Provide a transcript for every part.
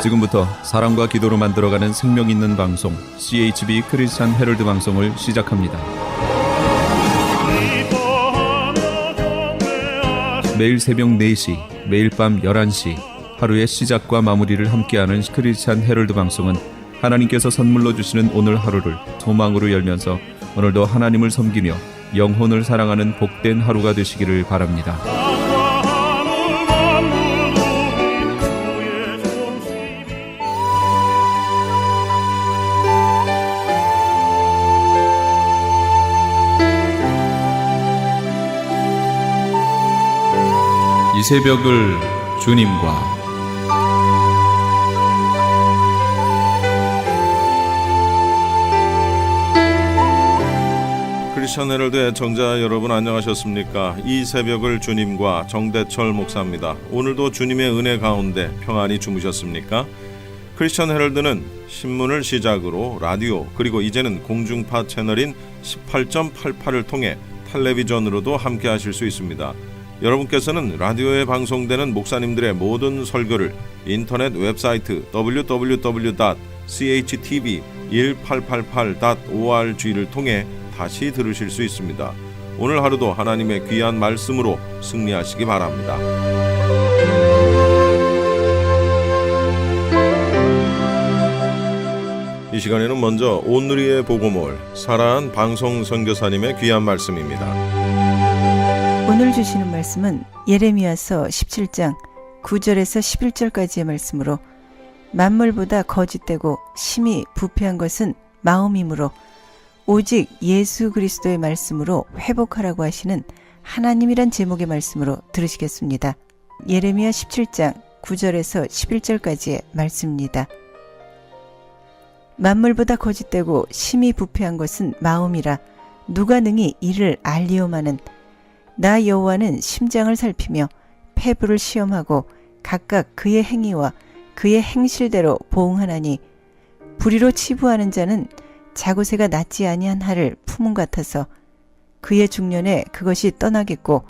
지금부터 사랑과 기도로 만들어가는 생명 있는 방송 CHB 크리스찬 헤럴드 방송을 시작합니다. 매일 새벽 4시, 매일 밤 11시 하루의 시작과 마무리를 함께하는 크리스찬 헤럴드 방송은 하나님께서 선물로 주시는 오늘 하루를 소망으로 열면서 오늘도 하나님을 섬기며 영혼을 사랑하는 복된 하루가 되시기를 바랍니다. 이 새벽을 주님과 크리스천 헤럴드의 청자 여러분 안녕하셨습니까? 이 새벽을 주님과 정대철 목사입니다. 오늘도 주님의 은혜 가운데 평안히 주무셨습니까? 크리스천 헤럴드는 신문을 시작으로 라디오 그리고 이제는 공중파 채널인 18.88을 통해 텔레비전으로도 함께 하실 수 있습니다. 여러분께서는 라디오에 방송되는 목사님들의 모든 설교를 인터넷 웹사이트 www.chtv1888.org를 통해 다시 들으실 수 있습니다. 오늘 하루도 하나님의 귀한 말씀으로 승리하시기 바랍니다. 이 시간에는 먼저 오늘의 복음을 사랑한 방송 선교사님의 귀한 말씀입니다. 오늘 주시는 말씀은 예레미야서 17장 9절에서 11절까지의 말씀으로 만물보다 거짓되고 심히 부패한 것은 마음이므로 오직 예수 그리스도의 말씀으로 회복하라고 하시는 하나님이란 제목의 말씀으로 들으시겠습니다. 예레미야 17장 9절에서 11절까지의 말씀입니다. 만물보다 거짓되고 심히 부패한 것은 마음이라 누가 능히 이를 알리오마는 나 여호와는 심장을 살피며 폐부를 시험하고 각각 그의 행위와 그의 행실대로 보응하나니 불의로 치부하는 자는 자고새가 낫지 아니한 하를 품은 같아서 그의 중년에 그것이 떠나겠고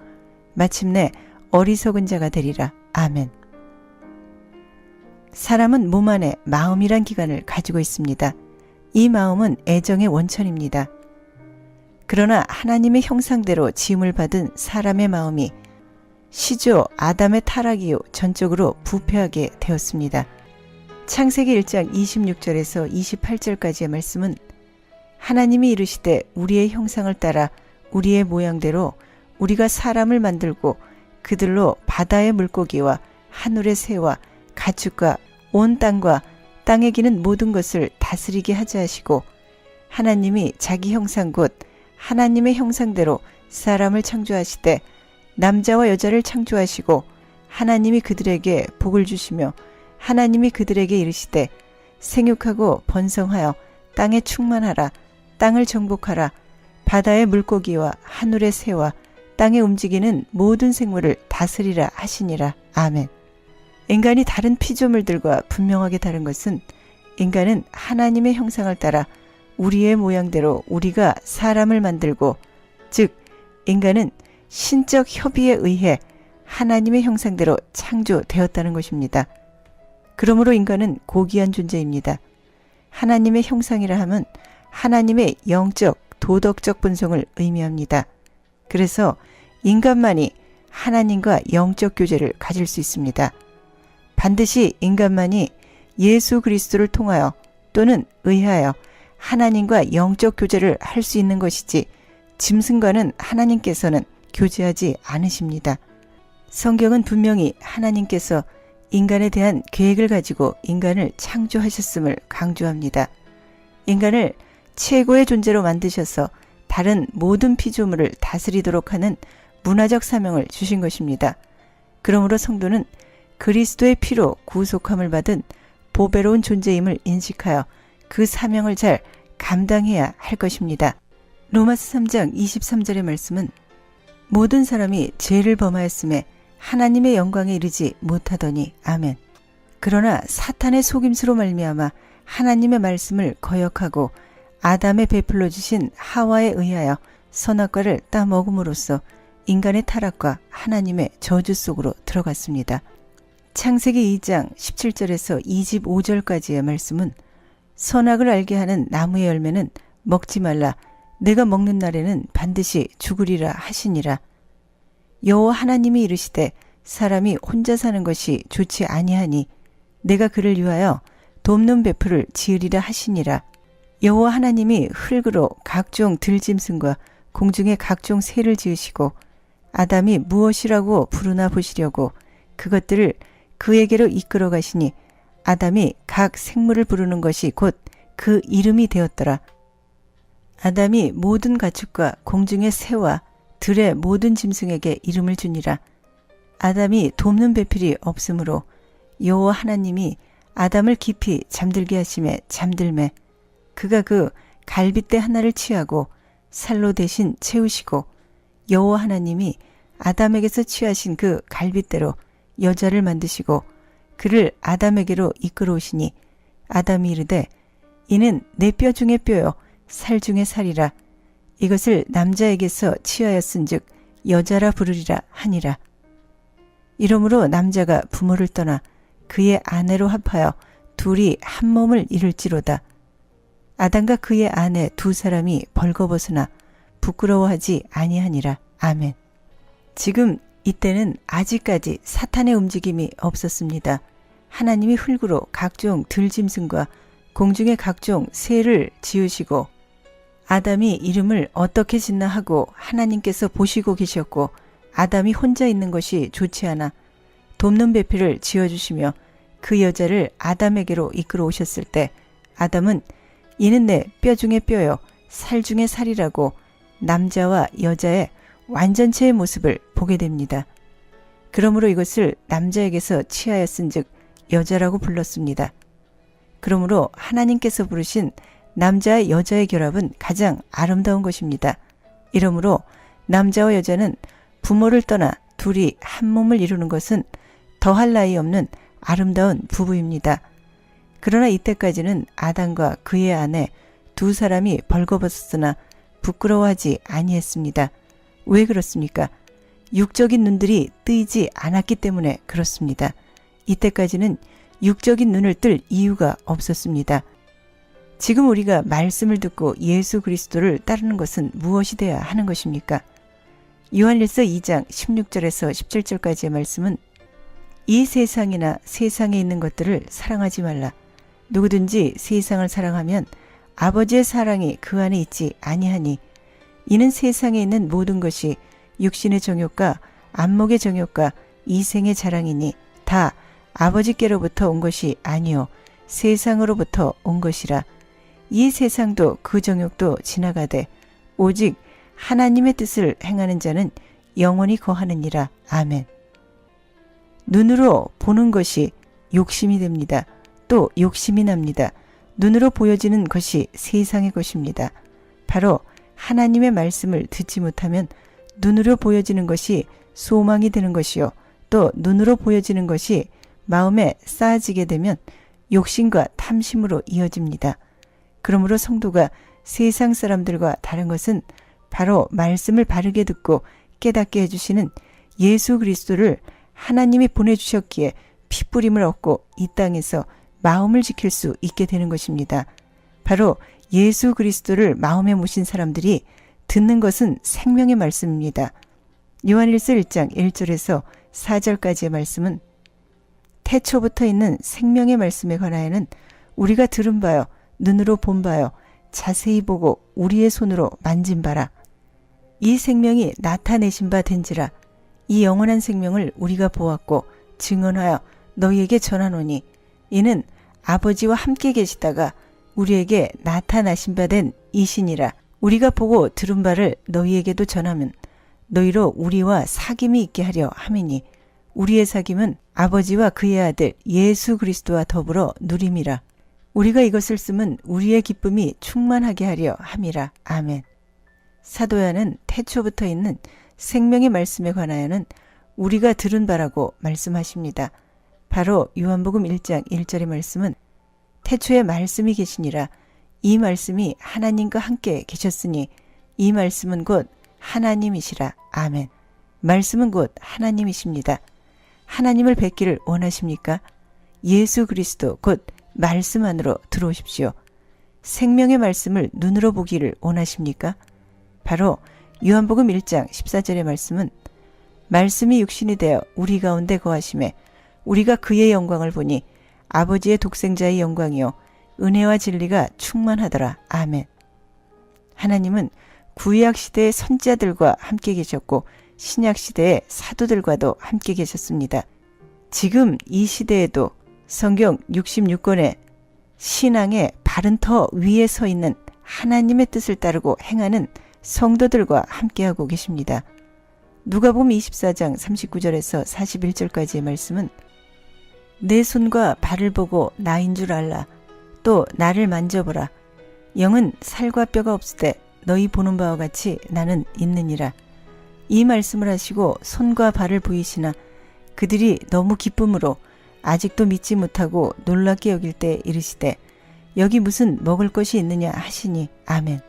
마침내 어리석은 자가 되리라. 아멘. 사람은 몸 안에 마음이란 기관을 가지고 있습니다. 이 마음은 애정의 원천입니다. 그러나 하나님의 형상대로 지음을 받은 사람의 마음이 시조 아담의 타락 이후 전적으로 부패하게 되었습니다. 창세기 1장 26절에서 28절까지의 말씀은 하나님이 이르시되 우리의 형상을 따라 우리의 모양대로 우리가 사람을 만들고 그들로 바다의 물고기와 하늘의 새와 가축과 온 땅과 땅에 기는 모든 것을 다스리게 하자 하시고 하나님이 자기 형상 곧 하나님의 형상대로 사람을 창조하시되 남자와 여자를 창조하시고 하나님이 그들에게 복을 주시며 하나님이 그들에게 이르시되 생육하고 번성하여 땅에 충만하라 땅을 정복하라 바다의 물고기와 하늘의 새와 땅에 움직이는 모든 생물을 다스리라 하시니라. 아멘. 인간이 다른 피조물들과 분명하게 다른 것은 인간은 하나님의 형상을 따라 우리의 모양대로 우리가 사람을 만들고 즉 인간은 신적 협의에 의해 하나님의 형상대로 창조되었다는 것입니다. 그러므로 인간은 고귀한 존재입니다. 하나님의 형상이라 함은 하나님의 영적, 도덕적 본성을 의미합니다. 그래서 인간만이 하나님과 영적 교제를 가질 수 있습니다. 반드시 인간만이 예수 그리스도를 통하여 또는 의하여 하나님과 영적 교제를 할 수 있는 것이지 짐승과는 하나님께서는 교제하지 않으십니다. 성경은 분명히 하나님께서 인간에 대한 계획을 가지고 인간을 창조하셨음을 강조합니다. 인간을 최고의 존재로 만드셔서 다른 모든 피조물을 다스리도록 하는 문화적 사명을 주신 것입니다. 그러므로 성도는 그리스도의 피로 구속함을 받은 보배로운 존재임을 인식하여 그 사명을 잘 감당해야 할 것입니다. 로마서 3장 23절의 말씀은 모든 사람이 죄를 범하였음에 하나님의 영광에 이르지 못하더니 아멘. 그러나 사탄의 속임수로 말미암아 하나님의 말씀을 거역하고 아담의 베풀러 주신 하와에 의하여 선악과를 따먹음으로써 인간의 타락과 하나님의 저주 속으로 들어갔습니다. 창세기 2장 17절에서 25절까지의 말씀은 선악을 알게 하는 나무의 열매는 먹지 말라. 내가 먹는 날에는 반드시 죽으리라 하시니라. 여호와 하나님이 이르시되 사람이 혼자 사는 것이 좋지 아니하니 내가 그를 위하여 돕는 베풀을 지으리라 하시니라. 여호와 하나님이 흙으로 각종 들짐승과 공중의 각종 새를 지으시고 아담이 무엇이라고 부르나 보시려고 그것들을 그에게로 이끌어 가시니 아담이 각 생물을 부르는 것이 곧 그 이름이 되었더라. 아담이 모든 가축과 공중의 새와 들의 모든 짐승에게 이름을 주니라. 아담이 돕는 배필이 없으므로 여호와 하나님이 아담을 깊이 잠들게 하심에 잠들매 그가 그 갈빗대 하나를 취하고 살로 대신 채우시고 여호와 하나님이 아담에게서 취하신 그 갈빗대로 여자를 만드시고 그를 아담에게로 이끌어 오시니 아담이 이르되 이는 내 뼈 중에 뼈요 살 중에 살이라. 이것을 남자에게서 취하였은즉 여자라 부르리라 하니라. 이러므로 남자가 부모를 떠나 그의 아내로 합하여 둘이 한 몸을 이룰지로다. 아담과 그의 아내 두 사람이 벌거벗으나 부끄러워하지 아니하니라. 아멘. 지금 이때는 아직까지 사탄의 움직임이 없었습니다. 하나님이 흙으로 각종 들짐승과 공중의 각종 새를 지으시고 아담이 이름을 어떻게 짓나 하고 하나님께서 보시고 계셨고 아담이 혼자 있는 것이 좋지 않아 돕는 배필을 지어주시며 그 여자를 아담에게로 이끌어 오셨을 때 아담은 이는 내 뼈 중에 뼈요 살 중에 살이라고 남자와 여자의 완전체의 모습을 보게 됩니다. 그러므로 이것을 남자에게서 취하였은즉 여자라고 불렀습니다. 그러므로 하나님께서 부르신 남자와 여자의 결합은 가장 아름다운 것입니다. 이러므로 남자와 여자는 부모를 떠나 둘이 한 몸을 이루는 것은 더할 나위 없는 아름다운 부부입니다. 그러나 이때까지는 아담과 그의 아내 두 사람이 벌거벗었으나 부끄러워하지 아니했습니다. 왜 그렇습니까? 육적인 눈들이 뜨이지 않았기 때문에 그렇습니다. 이때까지는 육적인 눈을 뜰 이유가 없었습니다. 지금 우리가 말씀을 듣고 예수 그리스도를 따르는 것은 무엇이 되어야 하는 것입니까? 요한일서 2장 16절에서 17절까지의 말씀은 이 세상이나 세상에 있는 것들을 사랑하지 말라. 누구든지 세상을 사랑하면 아버지의 사랑이 그 안에 있지 아니하니 이는 세상에 있는 모든 것이 육신의 정욕과 안목의 정욕과 이생의 자랑이니 다 아버지께로부터 온 것이 아니요 세상으로부터 온 것이라. 이 세상도 그 정욕도 지나가되 오직 하나님의 뜻을 행하는 자는 영원히 거하느니라. 아멘. 눈으로 보는 것이 욕심이 됩니다. 또 욕심이 납니다. 눈으로 보여지는 것이 세상의 것입니다. 바로 하나님의 말씀을 듣지 못하면 눈으로 보여지는 것이 소망이 되는 것이요 또 눈으로 보여지는 것이 마음에 쌓아지게 되면 욕심과 탐심으로 이어집니다. 그러므로 성도가 세상 사람들과 다른 것은 바로 말씀을 바르게 듣고 깨닫게 해주시는 예수 그리스도를 하나님이 보내주셨기에 피뿌림을 얻고 이 땅에서 마음을 지킬 수 있게 되는 것입니다. 바로 예수 그리스도를 마음에 모신 사람들이 듣는 것은 생명의 말씀입니다. 요한일서 1장 1절에서 4절까지의 말씀은 태초부터 있는 생명의 말씀에 관하여는 우리가 들은 바요 눈으로 본 바요 자세히 보고 우리의 손으로 만진 바라. 이 생명이 나타내신 바 된지라. 이 영원한 생명을 우리가 보았고 증언하여 너희에게 전하노니 이는 아버지와 함께 계시다가 우리에게 나타나신 바 된 이신이라. 우리가 보고 들은 바를 너희에게도 전하면 너희로 우리와 사귐이 있게 하려 함이니 우리의 사귐은 아버지와 그의 아들 예수 그리스도와 더불어 누림이라. 우리가 이것을 쓰면 우리의 기쁨이 충만하게 하려 함이라. 아멘. 사도 요한은 태초부터 있는 생명의 말씀에 관하여는 우리가 들은 바라고 말씀하십니다. 바로 요한복음 1장 1절의 말씀은 태초에 말씀이 계시니라. 이 말씀이 하나님과 함께 계셨으니 이 말씀은 곧 하나님이시라. 아멘. 말씀은 곧 하나님이십니다. 하나님을 뵙기를 원하십니까? 예수 그리스도 곧 말씀 안으로 들어오십시오. 생명의 말씀을 눈으로 보기를 원하십니까? 바로 요한복음 1장 14절의 말씀은 말씀이 육신이 되어 우리 가운데 거하심에 우리가 그의 영광을 보니 아버지의 독생자의 영광이요 은혜와 진리가 충만하더라. 아멘. 하나님은 구약 시대의 선지자들과 함께 계셨고 신약 시대의 사도들과도 함께 계셨습니다. 지금 이 시대에도 성경 66권의 신앙의 바른 터 위에 서 있는 하나님의 뜻을 따르고 행하는 성도들과 함께하고 계십니다. 누가복음 24장 39절에서 41절까지의 말씀은 내 손과 발을 보고 나인 줄 알라. 또 나를 만져보라. 영은 살과 뼈가 없으되 너희 보는 바와 같이 나는 있느니라. 이 말씀을 하시고 손과 발을 보이시나 그들이 너무 기쁨으로 아직도 믿지 못하고 놀랍게 여길 때 이르시되 여기 무슨 먹을 것이 있느냐 하시니 아멘.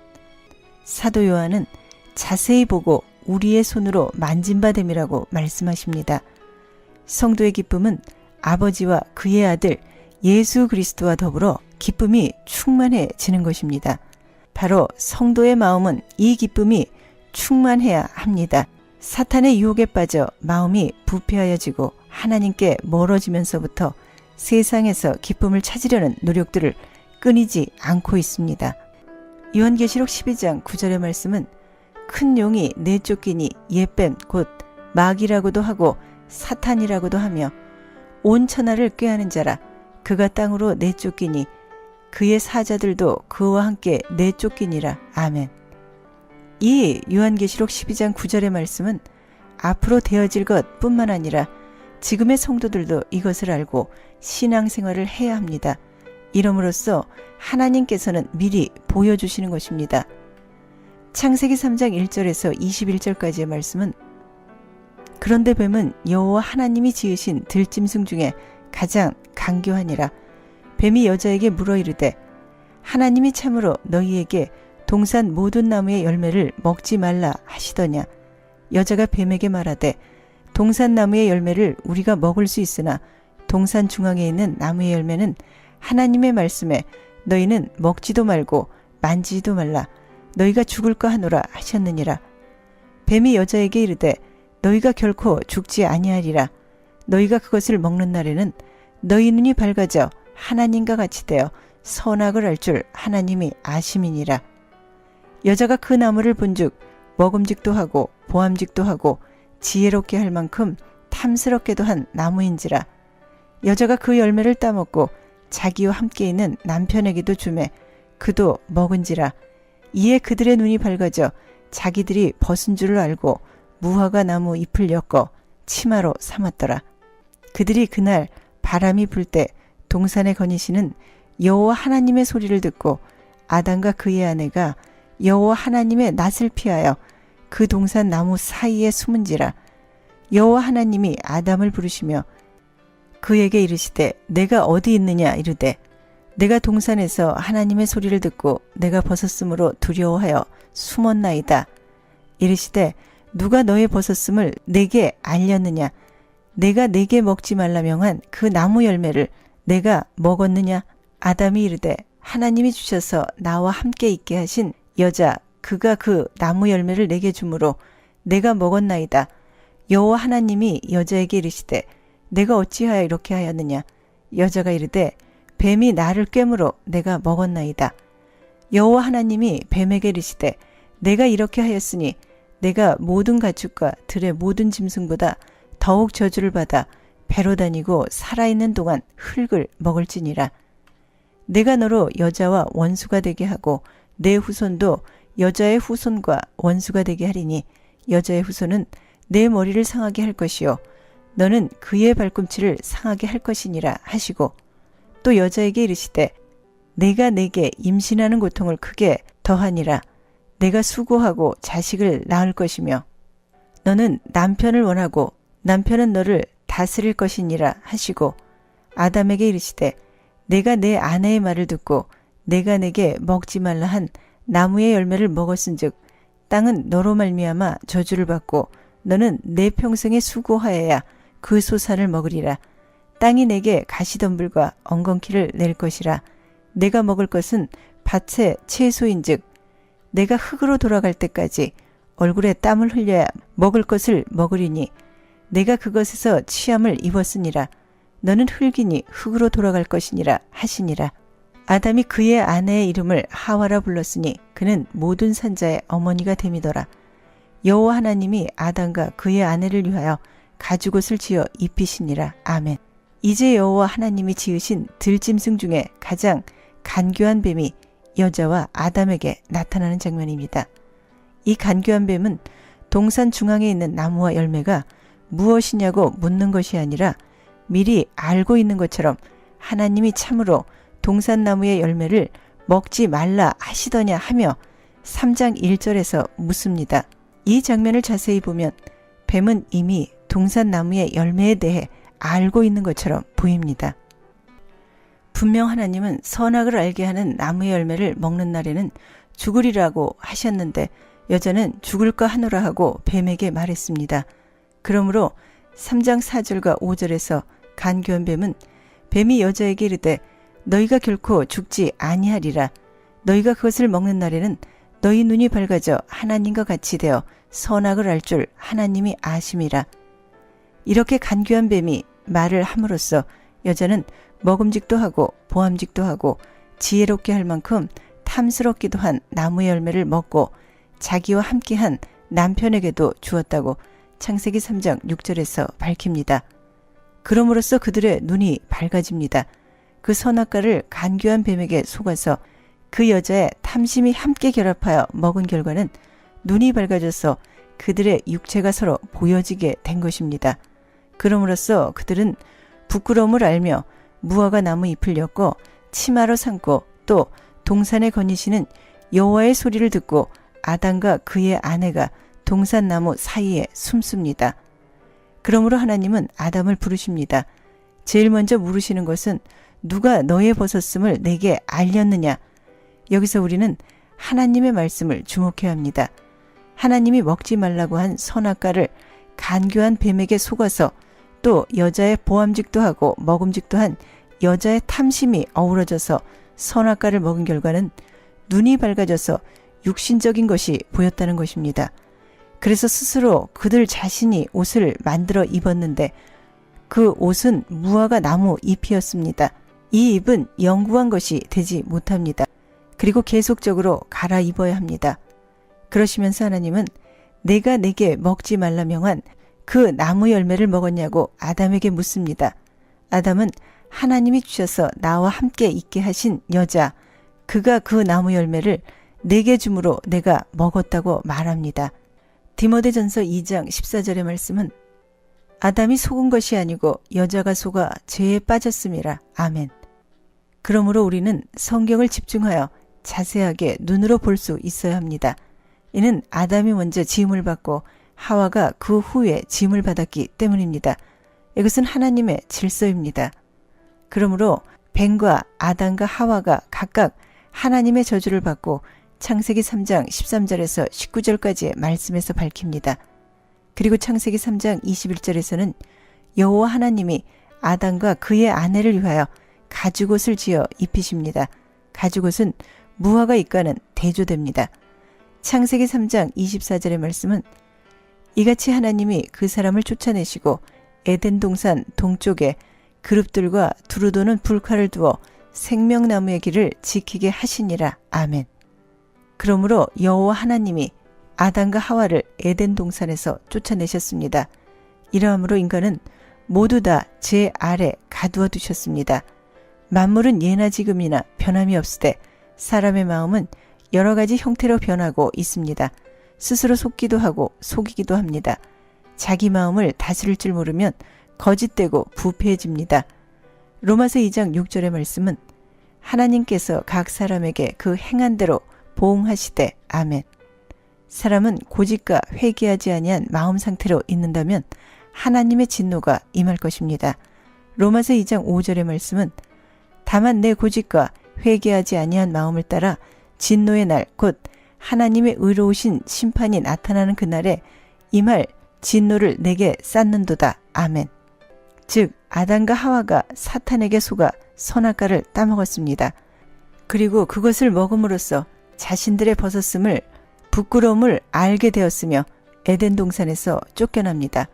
사도 요한은 자세히 보고 우리의 손으로 만진 바 됨이라고 말씀하십니다. 성도의 기쁨은 아버지와 그의 아들 예수 그리스도와 더불어 기쁨이 충만해지는 것입니다. 바로 성도의 마음은 이 기쁨이 충만해야 합니다. 사탄의 유혹에 빠져 마음이 부패하여지고 하나님께 멀어지면서부터 세상에서 기쁨을 찾으려는 노력들을 끊이지 않고 있습니다. 요한계시록 12장 9절의 말씀은 큰 용이 내쫓기니 예뱀 곧 마귀라고도 하고 사탄이라고도 하며 온 천하를 꾀하는 자라. 그가 땅으로 내쫓기니 그의 사자들도 그와 함께 내쫓기니라. 아멘. 이 요한계시록 12장 9절의 말씀은 앞으로 되어질 것 뿐만 아니라 지금의 성도들도 이것을 알고 신앙생활을 해야 합니다. 이름으로써 하나님께서는 미리 보여주시는 것입니다. 창세기 3장 1절에서 21절까지의 말씀은 그런데 뱀은 여호와 하나님이 지으신 들짐승 중에 가장 간교하니라. 뱀이 여자에게 물어 이르되 하나님이 참으로 너희에게 동산 모든 나무의 열매를 먹지 말라 하시더냐. 여자가 뱀에게 말하되 동산 나무의 열매를 우리가 먹을 수 있으나 동산 중앙에 있는 나무의 열매는 하나님의 말씀에 너희는 먹지도 말고 만지지도 말라. 너희가 죽을까 하노라 하셨느니라. 뱀이 여자에게 이르되 너희가 결코 죽지 아니하리라. 너희가 그것을 먹는 날에는 너희 눈이 밝아져 하나님과 같이 되어 선악을 알 줄 하나님이 아심이니라. 여자가 그 나무를 본즉 먹음직도 하고 보암직도 하고 지혜롭게 할 만큼 탐스럽게도 한 나무인지라. 여자가 그 열매를 따먹고 자기와 함께 있는 남편에게도 주매 그도 먹은지라. 이에 그들의 눈이 밝아져 자기들이 벗은 줄을 알고 무화과 나무 잎을 엮어 치마로 삼았더라. 그들이 그날 바람이 불 때 동산에 거니시는 여호와 하나님의 소리를 듣고 아담과 그의 아내가 여호와 하나님의 낯을 피하여 그 동산 나무 사이에 숨은지라. 여호와 하나님이 아담을 부르시며 그에게 이르시되 내가 어디 있느냐 이르되 내가 동산에서 하나님의 소리를 듣고 내가 벗었으므로 두려워하여 숨었나이다. 이르시되 누가 너의 벗었음을 내게 알렸느냐. 내가 내게 먹지 말라 명한 그 나무 열매를 내가 먹었느냐. 아담이 이르되 하나님이 주셔서 나와 함께 있게 하신 여자 그가 그 나무 열매를 내게 주므로 내가 먹었나이다. 여호와 하나님이 여자에게 이르시되 내가 어찌하여 이렇게 하였느냐. 여자가 이르되 뱀이 나를 꿰므로 내가 먹었나이다. 여호와 하나님이 뱀에게 이르시되 내가 이렇게 하였으니 내가 모든 가축과 들의 모든 짐승보다 더욱 저주를 받아 배로 다니고 살아있는 동안 흙을 먹을지니라. 내가 너로 여자와 원수가 되게 하고 내 후손도 여자의 후손과 원수가 되게 하리니 여자의 후손은 내 머리를 상하게 할 것이요 너는 그의 발꿈치를 상하게 할 것이니라 하시고 또 여자에게 이르시되 내가 내게 임신하는 고통을 크게 더하니라. 내가 수고하고 자식을 낳을 것이며 너는 남편을 원하고 남편은 너를 다스릴 것이니라 하시고 아담에게 이르시되 내가 내 아내의 말을 듣고 내가 내게 먹지 말라 한 나무의 열매를 먹었은즉 땅은 너로 말미암아 저주를 받고 너는 내 평생에 수고하여야 그 소산을 먹으리라. 땅이 내게 가시덤불과 엉겅퀴를 낼 것이라. 내가 먹을 것은 밭의 채소인즉 내가 흙으로 돌아갈 때까지 얼굴에 땀을 흘려야 먹을 것을 먹으리니 내가 그것에서 취함을 입었으니라. 너는 흙이니 흙으로 돌아갈 것이니라 하시니라. 아담이 그의 아내의 이름을 하와라 불렀으니 그는 모든 산자의 어머니가 됨이더라. 여호와 하나님이 아담과 그의 아내를 위하여 가죽옷을 지어 입히시니라. 아멘. 이제 여호와 하나님이 지으신 들짐승 중에 가장 간교한 뱀이 여자와 아담에게 나타나는 장면입니다. 이 간교한 뱀은 동산 중앙에 있는 나무와 열매가 무엇이냐고 묻는 것이 아니라 미리 알고 있는 것처럼 하나님이 참으로 동산나무의 열매를 먹지 말라 하시더냐 하며 3장 1절에서 묻습니다. 이 장면을 자세히 보면 뱀은 이미 동산나무의 열매에 대해 알고 있는 것처럼 보입니다. 분명 하나님은 선악을 알게 하는 나무의 열매를 먹는 날에는 죽으리라고 하셨는데 여자는 죽을까 하노라 하고 뱀에게 말했습니다. 그러므로 3장 4절과 5절에서 간교한 뱀은 뱀이 여자에게 이르되 너희가 결코 죽지 아니하리라. 너희가 그것을 먹는 날에는 너희 눈이 밝아져 하나님과 같이 되어 선악을 알 줄 하나님이 아심이라. 이렇게 간교한 뱀이 말을 함으로써 여자는 먹음직도 하고 보암직도 하고 지혜롭게 할 만큼 탐스럽기도 한 나무의 열매를 먹고 자기와 함께한 남편에게도 주었다고 창세기 3장 6절에서 밝힙니다. 그럼으로써 그들의 눈이 밝아집니다. 그 선악과를 간교한 뱀에게 속아서 그 여자의 탐심이 함께 결합하여 먹은 결과는 눈이 밝아져서 그들의 육체가 서로 보여지게 된 것입니다. 그럼으로써 그들은 부끄러움을 알며 무화과 나무 잎을 엮고 치마로 삼고 또 동산에 거니시는 여호와의 소리를 듣고 아담과 그의 아내가 동산나무 사이에 숨습니다. 그러므로 하나님은 아담을 부르십니다. 제일 먼저 물으시는 것은 누가 너의 벗었음을 내게 알렸느냐? 여기서 우리는 하나님의 말씀을 주목해야 합니다. 하나님이 먹지 말라고 한 선악과를 간교한 뱀에게 속아서 또 여자의 보암직도 하고 먹음직도 한 여자의 탐심이 어우러져서 선악과를 먹은 결과는 눈이 밝아져서 육신적인 것이 보였다는 것입니다. 그래서 스스로 그들 자신이 옷을 만들어 입었는데 그 옷은 무화과 나무 잎이었습니다. 이 잎은 영구한 것이 되지 못합니다. 그리고 계속적으로 갈아입어야 합니다. 그러시면서 하나님은 내가 내게 먹지 말라 명한 그 나무 열매를 먹었냐고 아담에게 묻습니다. 아담은 하나님이 주셔서 나와 함께 있게 하신 여자, 그가 그 나무 열매를 내게 주므로 내가 먹었다고 말합니다. 디모데전서 2장 14절의 말씀은 아담이 속은 것이 아니고 여자가 속아 죄에 빠졌음이라. 아멘. 그러므로 우리는 성경을 집중하여 자세하게 눈으로 볼 수 있어야 합니다. 이는 아담이 먼저 지음을 받고 하와가 그 후에 지음을 받았기 때문입니다. 이것은 하나님의 질서입니다. 그러므로 뱀과 아담과 하와가 각각 하나님의 저주를 받고 창세기 3장 13절에서 19절까지의 말씀에서 밝힙니다. 그리고 창세기 3장 21절에서는 여호와 하나님이 아담과 그의 아내를 위하여 가죽옷을 지어 입히십니다. 가죽옷은 무화과 잎과는 대조됩니다. 창세기 3장 24절의 말씀은 이같이 하나님이 그 사람을 쫓아내시고 에덴 동산 동쪽에 그룹들과 두루 도는 불칼을 두어 생명나무의 길을 지키게 하시니라. 아멘. 그러므로 여호와 하나님이 아담과 하와를 에덴 동산에서 쫓아내셨습니다. 이러함으로 인간은 모두 다 제 아래 가두어 두셨습니다. 만물은 예나 지금이나 변함이 없으되 사람의 마음은 여러 가지 형태로 변하고 있습니다. 스스로 속기도 하고 속이기도 합니다. 자기 마음을 다스릴 줄 모르면 거짓되고 부패해집니다. 로마서 2장 6절의 말씀은 하나님께서 각 사람에게 그 행한 대로 보응하시되 아멘. 사람은 고집과 회개하지 아니한 마음 상태로 있는다면 하나님의 진노가 임할 것입니다. 로마서 2장 5절의 말씀은 다만 내 고집과 회개하지 아니한 마음을 따라 진노의 날 곧 하나님의 의로우신 심판이 나타나는 그날에 임할 진노를 내게 쌓는도다. 아멘. 즉 아담과 하와가 사탄에게 속아 선악과를 따먹었습니다. 그리고 그것을 먹음으로써 자신들의 벗었음을 부끄러움을 알게 되었으며 에덴 동산에서 쫓겨납니다.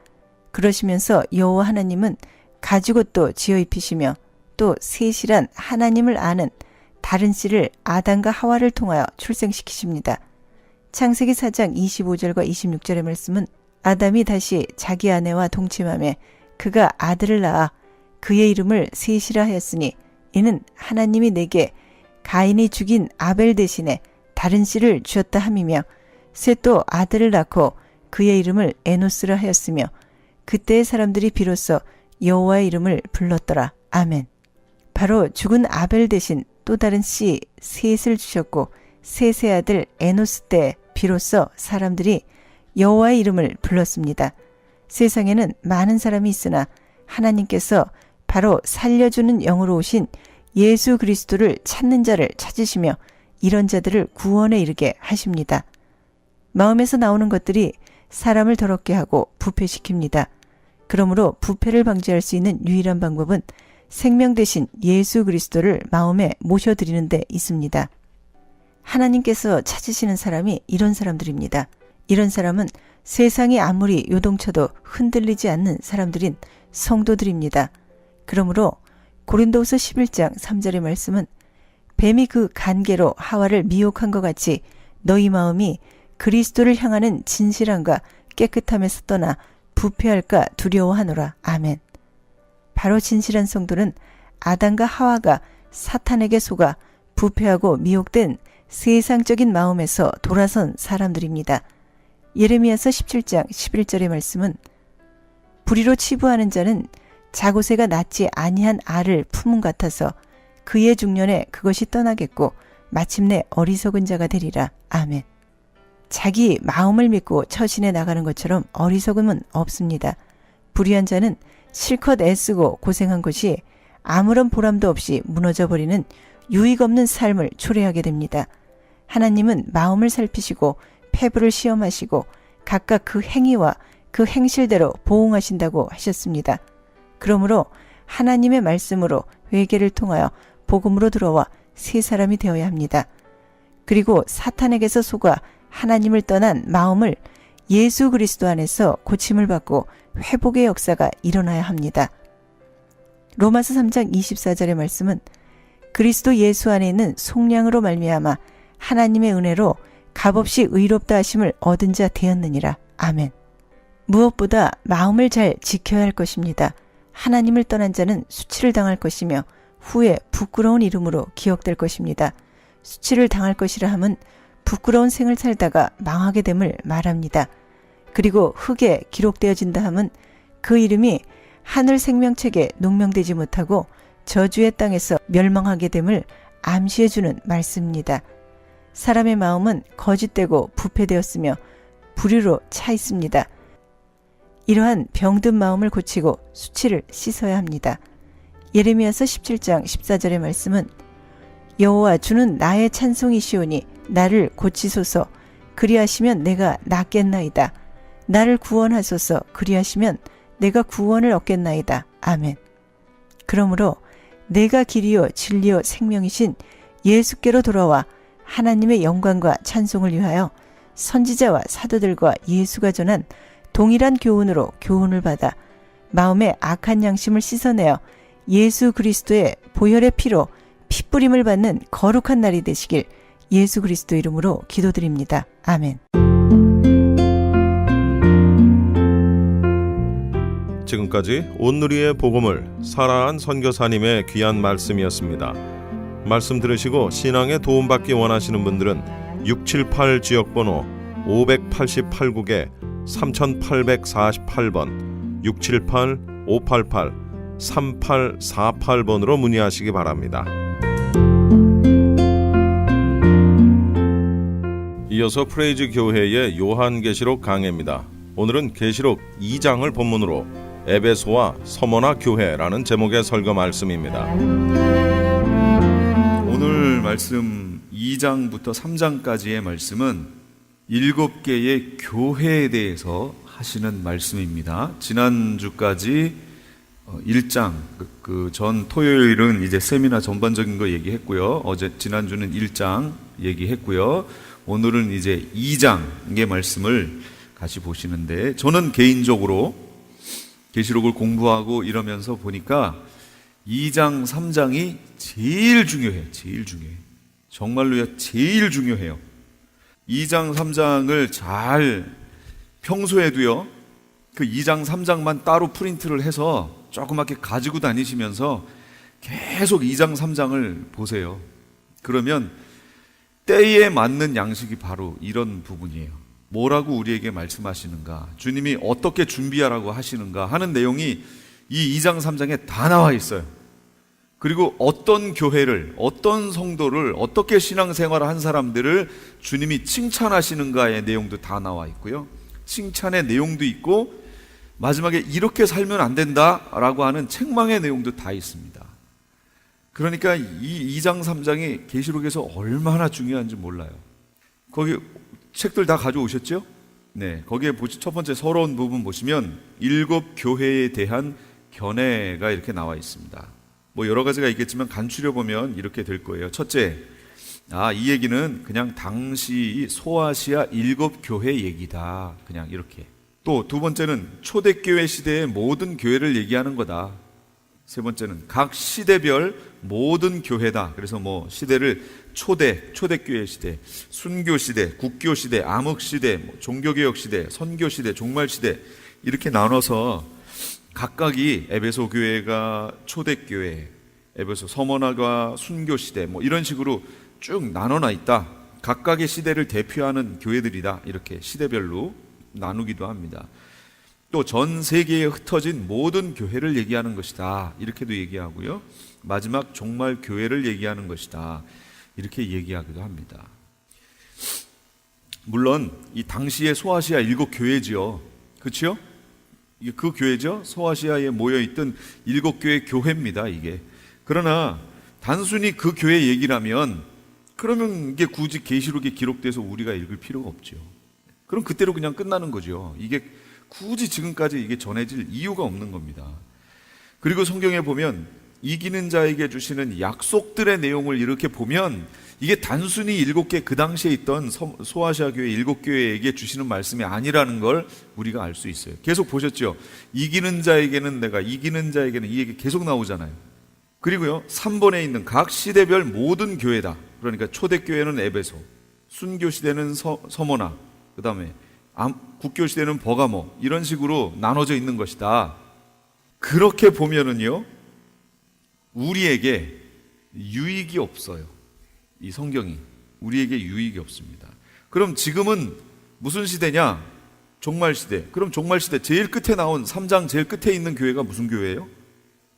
그러시면서 여호와 하나님은 가죽옷도 지어 입히시며 또 셋이란 하나님을 아는 다른 씨를 아담과 하와를 통하여 출생시키십니다. 창세기 4장 25절과 26절의 말씀은 아담이 다시 자기 아내와 동침하며 그가 아들을 낳아 그의 이름을 셋이라 하였으니 이는 하나님이 내게 가인이 죽인 아벨 대신에 다른 씨를 주었다 함이며 셋도 아들을 낳고 그의 이름을 에노스라 하였으며 그때의 사람들이 비로소 여호와의 이름을 불렀더라. 아멘. 바로 죽은 아벨 대신 또 다른 씨 셋을 주셨고 셋의 아들 에노스 때 비로소 사람들이 여호와의 이름을 불렀습니다. 세상에는 많은 사람이 있으나 하나님께서 바로 살려주는 영으로 오신 예수 그리스도를 찾는 자를 찾으시며 이런 자들을 구원에 이르게 하십니다. 마음에서 나오는 것들이 사람을 더럽게 하고 부패시킵니다. 그러므로 부패를 방지할 수 있는 유일한 방법은 생명 되신 예수 그리스도를 마음에 모셔드리는 데 있습니다. 하나님께서 찾으시는 사람이 이런 사람들입니다. 이런 사람은 세상이 아무리 요동쳐도 흔들리지 않는 사람들인 성도들입니다. 그러므로 고린도후서 11장 3절의 말씀은 뱀이 그 간계로 하와를 미혹한 것 같이 너희 마음이 그리스도를 향하는 진실함과 깨끗함에서 떠나 부패할까 두려워하노라. 아멘. 바로 진실한 성도는 아담과 하와가 사탄에게 속아 부패하고 미혹된 세상적인 마음에서 돌아선 사람들입니다. 예레미야서 17장 11절의 말씀은 불의로 치부하는 자는 자고새가 낳지 아니한 알을 품은 같아서 그의 중년에 그것이 떠나겠고 마침내 어리석은 자가 되리라. 아멘. 자기 마음을 믿고 처신해 나가는 것처럼 어리석음은 없습니다. 불의한 자는 실컷 애쓰고 고생한 것이 아무런 보람도 없이 무너져버리는 유익 없는 삶을 초래하게 됩니다. 하나님은 마음을 살피시고 폐부를 시험하시고 각각 그 행위와 그 행실대로 보응하신다고 하셨습니다. 그러므로 하나님의 말씀으로 회개를 통하여 복음으로 들어와 새 사람이 되어야 합니다. 그리고 사탄에게서 속아 하나님을 떠난 마음을 예수 그리스도 안에서 고침을 받고 회복의 역사가 일어나야 합니다. 로마서 3장 24절의 말씀은 그리스도 예수 안에 있는 속량으로 말미암아 하나님의 은혜로 값없이 의롭다 하심을 얻은 자 되었느니라. 아멘. 무엇보다 마음을 잘 지켜야 할 것입니다. 하나님을 떠난 자는 수치를 당할 것이며 후에 부끄러운 이름으로 기억될 것입니다. 수치를 당할 것이라 함은 부끄러운 생을 살다가 망하게 됨을 말합니다. 그리고 흙에 기록되어진다 함은 그 이름이 하늘 생명책에 농명되지 못하고 저주의 땅에서 멸망하게 됨을 암시해주는 말씀입니다. 사람의 마음은 거짓되고 부패되었으며 불의로 차 있습니다. 이러한 병든 마음을 고치고 수치를 씻어야 합니다. 예레미야서 17장 14절의 말씀은 여호와 주는 나의 찬송이시오니 나를 고치소서. 그리하시면 내가 낫겠나이다. 나를 구원하소서. 그리하시면 내가 구원을 얻겠나이다. 아멘. 그러므로 내가 길이요 진리요 생명이신 예수께로 돌아와 하나님의 영광과 찬송을 위하여 선지자와 사도들과 예수가 전한 동일한 교훈으로 교훈을 받아 마음의 악한 양심을 씻어내어 예수 그리스도의 보혈의 피로 핏부림을 받는 거룩한 날이 되시길 예수 그리스도 이름으로 기도드립니다. 아멘. 지금까지 온누리의 복음을 사랑한 선교사님의 귀한 말씀이었습니다. 말씀 들으시고 신앙에 도움받기 원하시는 분들은 678 지역번호 588국에 3848번 678-588-3848번으로 문의하시기 바랍니다. 이어서 프레이즈 교회의 요한계시록 강해입니다. 오늘은 계시록 2장을 본문으로 에베소와 서머나 교회라는 제목의 설교 말씀입니다. 오늘 말씀 2장부터 3장까지의 말씀은 7개의 교회에 대해서 하시는 말씀입니다. 지난주까지 1장 그 전 토요일은 이제 세미나 전반적인 거 얘기했고요. 지난주는 1장 얘기했고요. 오늘은 이제 2장의 말씀을 같이 보시는데, 저는 개인적으로 계시록을 공부하고 이러면서 보니까 2장, 3장이 제일 중요해요. 제일 중요해요. 정말로요, 제일 중요해요. 2장, 3장을 잘 평소에도요, 그 2장, 3장만 따로 프린트를 해서 조그맣게 가지고 다니시면서 계속 2장, 3장을 보세요. 그러면 때에 맞는 양식이 바로 이런 부분이에요. 뭐라고 우리에게 말씀하시는가, 주님이 어떻게 준비하라고 하시는가 하는 내용이 이 2장, 3장에 다 나와 있어요. 그리고 어떤 교회를, 어떤 성도를, 어떻게 신앙생활을 한 사람들을 주님이 칭찬하시는가의 내용도 다 나와 있고요. 칭찬의 내용도 있고, 마지막에 이렇게 살면 안 된다라고 하는 책망의 내용도 다 있습니다. 그러니까 이 2장, 3장이 계시록에서 얼마나 중요한지 몰라요. 거기 책들 다 가져오셨죠? 네, 거기에 첫 번째 서러운 부분 보시면 7 교회에 대한 견해가 이렇게 나와 있습니다. 뭐 여러 가지가 있겠지만 간추려 보면 이렇게 될 거예요. 첫째, 이 얘기는 그냥 당시 소아시아 7 교회 얘기다. 그냥 이렇게. 또 두 번째는 초대교회 시대의 모든 교회를 얘기하는 거다. 세 번째는 각 시대별 모든 교회다. 그래서 뭐 시대를 초대교회 시대, 순교 시대, 국교 시대, 암흑 시대, 종교개혁 시대, 선교 시대, 종말 시대 이렇게 나눠서 각각이 에베소 교회가 초대교회, 에베소 서머나가 순교 시대 뭐 이런 식으로 쭉 나눠놔 있다. 각각의 시대를 대표하는 교회들이다. 이렇게 시대별로 나누기도 합니다. 또 전 세계에 흩어진 모든 교회를 얘기하는 것이다. 이렇게도 얘기하고요. 마지막 종말 교회를 얘기하는 것이다. 이렇게 얘기하기도 합니다. 물론 이 당시의 소아시아 7 교회지요. 그렇죠? 이게 그 교회죠. 소아시아에 모여있던 7 교회 교회입니다. 이게. 그러나 단순히 그 교회 얘기라면 그러면 이게 굳이 계시록에 기록돼서 우리가 읽을 필요가 없죠. 그럼 그때로 그냥 끝나는 거죠. 이게 굳이 지금까지 이게 전해질 이유가 없는 겁니다. 그리고 성경에 보면 이기는 자에게 주시는 약속들의 내용을 이렇게 보면 이게 단순히 7개 그 당시에 있던 소아시아 교회 7 교회에게 주시는 말씀이 아니라는 걸 우리가 알 수 있어요. 계속 보셨죠? 이기는 자에게는 내가, 이기는 자에게는 이 얘기 계속 나오잖아요. 그리고요 3번에 있는 각 시대별 모든 교회다. 그러니까 초대교회는 에베소, 순교 시대는 서머나, 그 다음에 국교 시대는 버가모 이런 식으로 나눠져 있는 것이다. 그렇게 보면은요 우리에게 유익이 없어요. 이 성경이 우리에게 유익이 없습니다. 그럼 지금은 무슨 시대냐? 종말 시대. 그럼 종말 시대 제일 끝에 나온 3장 제일 끝에 있는 교회가 무슨 교회예요?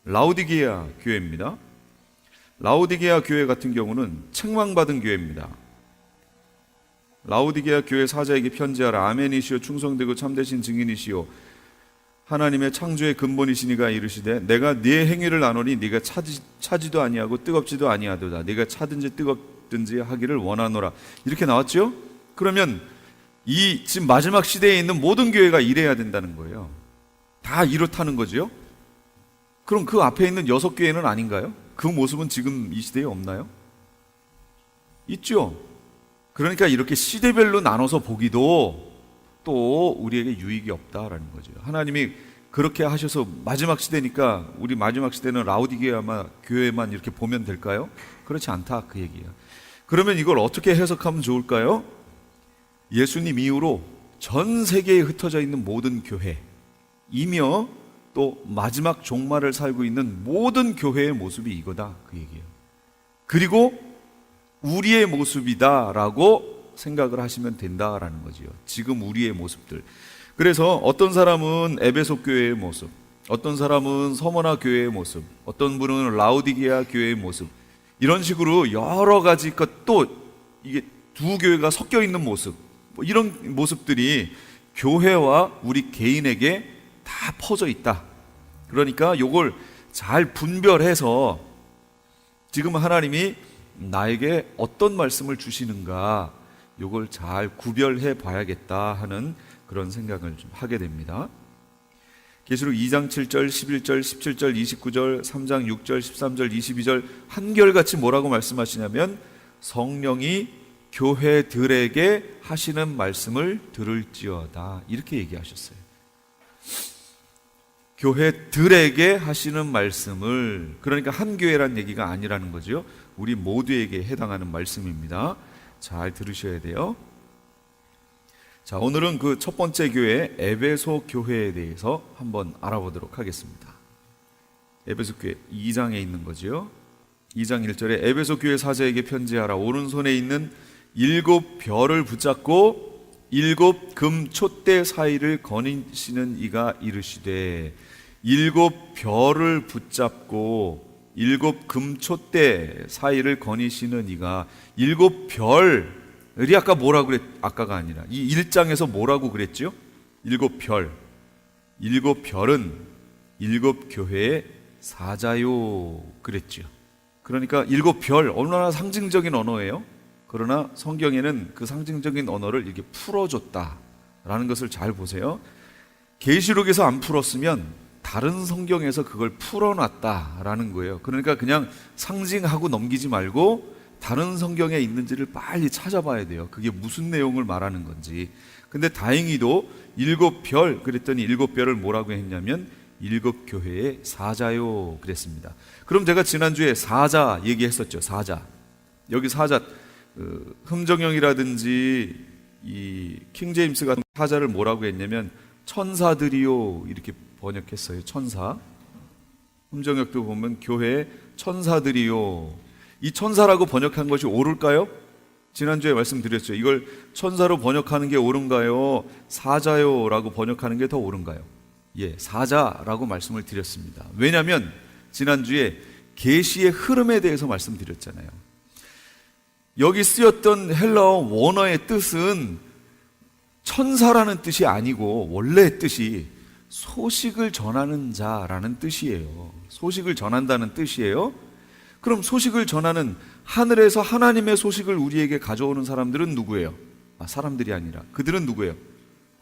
라오디게아 교회입니다. 라오디게아 교회 같은 경우는 책망받은 교회입니다. 라오디게아 교회 사자에게 편지하라. 아멘이시오 충성되고 참되신 증인이시오 하나님의 창조의 근본이시니가 이르시되 내가 네 행위를 아노니 네가 차지도 아니하고 뜨겁지도 아니하도다. 네가 차든지 뜨겁든지 하기를 원하노라. 이렇게 나왔죠? 그러면 이 지금 마지막 시대에 있는 모든 교회가 이래야 된다는 거예요. 다 이렇다는 거죠. 그럼 그 앞에 있는 6 교회는 아닌가요? 그 모습은 지금 이 시대에 없나요? 있죠. 그러니까 이렇게 시대별로 나눠서 보기도 또 우리에게 유익이 없다라는 거죠. 하나님이 그렇게 하셔서 마지막 시대니까 우리 마지막 시대는 라오디게아 교회만 이렇게 보면 될까요? 그렇지 않다 그 얘기야. 그러면 이걸 어떻게 해석하면 좋을까요? 예수님 이후로 전 세계에 흩어져 있는 모든 교회이며 또 마지막 종말을 살고 있는 모든 교회의 모습이 이거다 그 얘기예요. 그리고 우리의 모습이다라고 생각을 하시면 된다라는 거지요. 지금 우리의 모습들. 그래서 어떤 사람은 에베소 교회의 모습, 어떤 사람은 서머나 교회의 모습, 어떤 분은 라오디게아 교회의 모습, 이런 식으로 여러 가지 또 이게 두 교회가 섞여 있는 모습, 뭐 이런 모습들이 교회와 우리 개인에게 다 퍼져 있다. 그러니까 요걸 잘 분별해서 지금 하나님이 나에게 어떤 말씀을 주시는가 요걸 잘 구별해 봐야겠다 하는 그런 생각을 좀 하게 됩니다. 계시록 2장 7절, 11절, 17절, 29절, 3장 6절, 13절, 22절 한결같이 뭐라고 말씀하시냐면 성령이 교회들에게 하시는 말씀을 들을지어다 이렇게 얘기하셨어요. 교회들에게 하시는 말씀을, 그러니까 한 교회란 얘기가 아니라는 거죠. 우리 모두에게 해당하는 말씀입니다. 잘 들으셔야 돼요. 자, 오늘은 그 첫 번째 교회 에베소 교회에 대해서 한번 알아보도록 하겠습니다. 에베소 교회 2장에 있는 거지요. 2장 1절에 에베소 교회 사자에게 편지하라. 오른손에 있는 7 별을 붙잡고 7 금 촛대 사이를 거니시는 이가 이르시되, 7 별을 붙잡고 7 금 촛대 사이를 거니시는 이가, 7 별이 아까 뭐라고 아까가 아니라 이 1장에서 뭐라고 그랬죠? 7 별. 7 별은 7 교회의 사자요 그랬죠. 그러니까 7 별, 얼마나 상징적인 언어예요. 그러나 성경에는 그 상징적인 언어를 이렇게 풀어줬다라는 것을 잘 보세요. 계시록에서 안 풀었으면 다른 성경에서 그걸 풀어놨다라는 거예요. 그러니까 그냥 상징하고 넘기지 말고 다른 성경에 있는지를 빨리 찾아봐야 돼요. 그게 무슨 내용을 말하는 건지. 근데 다행히도 7 별 그랬더니 7 별을 뭐라고 했냐면 7 교회의 사자요 그랬습니다. 그럼 제가 지난주에 사자 얘기했었죠. 사자. 여기 사자, 흠정형이라든지 이 킹제임스 같은 사자를 뭐라고 했냐면 천사들이요 이렇게 번역했어요. 천사. 흠정역도 보면 교회의 천사들이요. 이 천사라고 번역한 것이 옳을까요? 지난주에 말씀드렸죠. 이걸 천사로 번역하는 게 옳은가요? 사자요 라고 번역하는 게 더 옳은가요? 예, 사자라고 말씀을 드렸습니다. 왜냐하면 지난주에 계시의 흐름에 대해서 말씀드렸잖아요. 여기 쓰였던 헬라어 원어의 뜻은 천사라는 뜻이 아니고 원래의 뜻이 소식을 전하는 자라는 뜻이에요. 소식을 전한다는 뜻이에요. 그럼 소식을 전하는, 하늘에서 하나님의 소식을 우리에게 가져오는 사람들은 누구예요? 사람들이 아니라 그들은 누구예요?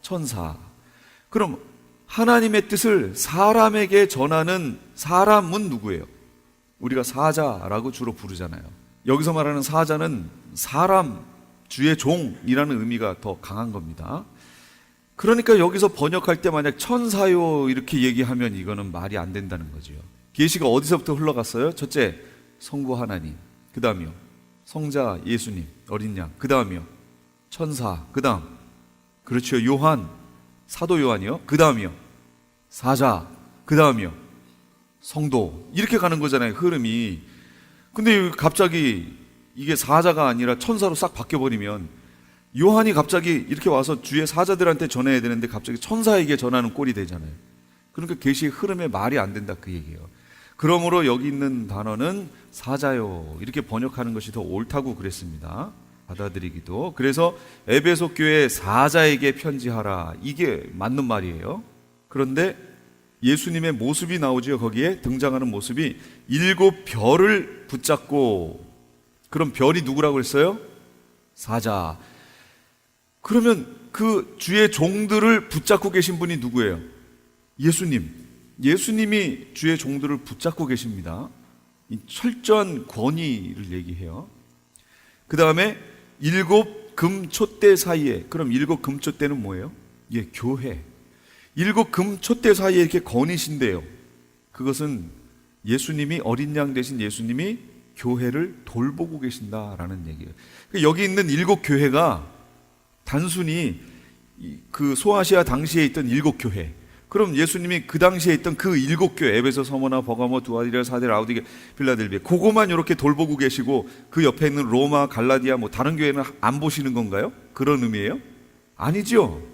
천사. 그럼 하나님의 뜻을 사람에게 전하는 사람은 누구예요? 우리가 사자라고 주로 부르잖아요. 여기서 말하는 사자는 사람, 주의 종이라는 의미가 더 강한 겁니다. 그러니까 여기서 번역할 때 만약 천사요 이렇게 얘기하면 이거는 말이 안 된다는 거죠. 계시가 어디서부터 흘러갔어요? 첫째, 성부 하나님, 그 다음이요 성자 예수님, 어린 양, 그 다음이요 천사, 그 다음 그렇죠 요한, 사도 요한이요, 그 다음이요 사자, 그 다음이요 성도, 이렇게 가는 거잖아요, 흐름이. 근데 갑자기 이게 사자가 아니라 천사로 싹 바뀌어버리면 요한이 갑자기 이렇게 와서 주의 사자들한테 전해야 되는데 갑자기 천사에게 전하는 꼴이 되잖아요. 그러니까 계시의 흐름에 말이 안 된다 그 얘기예요. 그러므로 여기 있는 단어는 사자요 이렇게 번역하는 것이 더 옳다고 그랬습니다. 받아들이기도. 그래서 에베소 교회 사자에게 편지하라, 이게 맞는 말이에요. 그런데 예수님의 모습이 나오죠. 거기에 등장하는 모습이 7 별을 붙잡고, 그럼 별이 누구라고 했어요? 사자. 그러면 그 주의 종들을 붙잡고 계신 분이 누구예요? 예수님. 예수님이 주의 종들을 붙잡고 계십니다. 이 철저한 권위를 얘기해요. 그 다음에 7 금 촛대 사이에, 그럼 7 금 촛대는 뭐예요? 예, 교회. 7 금 촛대 사이에 이렇게 거니신대요. 그것은 예수님이, 어린 양 되신 예수님이 교회를 돌보고 계신다라는 얘기예요. 여기 있는 7 교회가 단순히 그 소아시아 당시에 있던 7 교회, 그럼 예수님이 그 당시에 있던 그 7 교회, 에베소, 서머나, 버가모, 두아디라, 사데, 라우디게, 필라델비아, 그거만 이렇게 돌보고 계시고 그 옆에 있는 로마, 갈라디아, 뭐 다른 교회는 안 보시는 건가요? 그런 의미예요? 아니죠.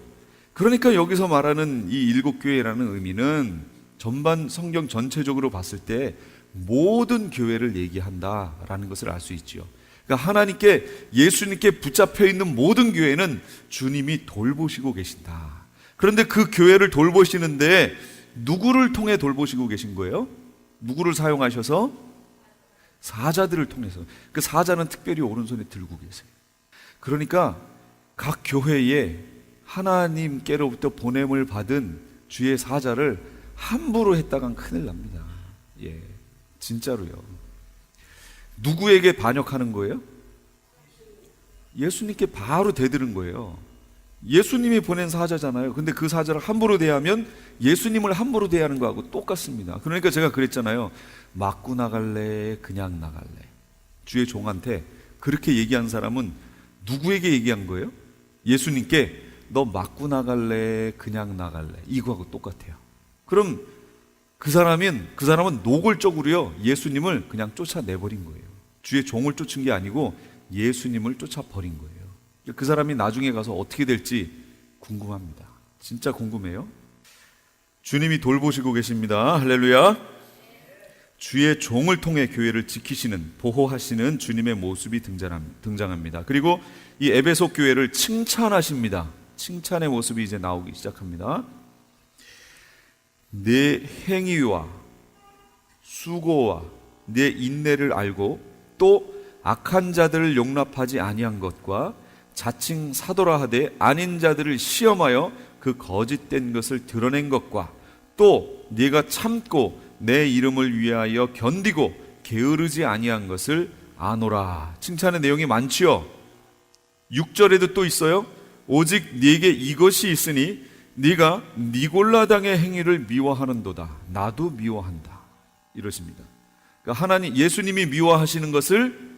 그러니까 여기서 말하는 이 7 교회라는 의미는 전반 성경 전체적으로 봤을 때 모든 교회를 얘기한다라는 것을 알 수 있죠. 그러니까 하나님께, 예수님께 붙잡혀 있는 모든 교회는 주님이 돌보시고 계신다. 그런데 그 교회를 돌보시는데 누구를 통해 돌보시고 계신 거예요? 누구를 사용하셔서? 사자들을 통해서. 그 사자는 특별히 오른손에 들고 계세요. 그러니까 각 교회에 하나님께로부터 보냄을 받은 주의 사자를 함부로 했다간 큰일 납니다. 예, 진짜로요. 누구에게 반역하는 거예요? 예수님께 바로 대드는 거예요. 예수님이 보낸 사자잖아요. 근데 그 사자를 함부로 대하면 예수님을 함부로 대하는 거하고 똑같습니다. 그러니까 제가 그랬잖아요. 맞고 나갈래, 그냥 나갈래. 주의 종한테 그렇게 얘기한 사람은 누구에게 얘기한 거예요? 예수님께 너 맞고 나갈래, 그냥 나갈래. 이거하고 똑같아요. 그럼 그 사람은 노골적으로요, 예수님을 그냥 쫓아내버린 거예요. 주의 종을 쫓은 게 아니고 예수님을 쫓아버린 거예요. 그 사람이 나중에 가서 어떻게 될지 궁금합니다. 진짜 궁금해요. 주님이 돌보시고 계십니다. 할렐루야. 주의 종을 통해 교회를 지키시는, 보호하시는 주님의 모습이 등장합니다. 그리고 이 에베소 교회를 칭찬하십니다. 칭찬의 모습이 이제 나오기 시작합니다. 내 행위와 수고와 내 인내를 알고 또 악한 자들을 용납하지 아니한 것과 자칭 사도라 하되 아닌 자들을 시험하여 그 거짓된 것을 드러낸 것과 또 네가 참고 내 이름을 위하여 견디고 게으르지 아니한 것을 아노라. 칭찬의 내용이 많지요. 6절에도 또 있어요. 오직 네게 이것이 있으니 네가 니골라당의 행위를 미워하는도다. 나도 미워한다. 이러십니다. 그러니까 하나님, 예수님이 미워하시는 것을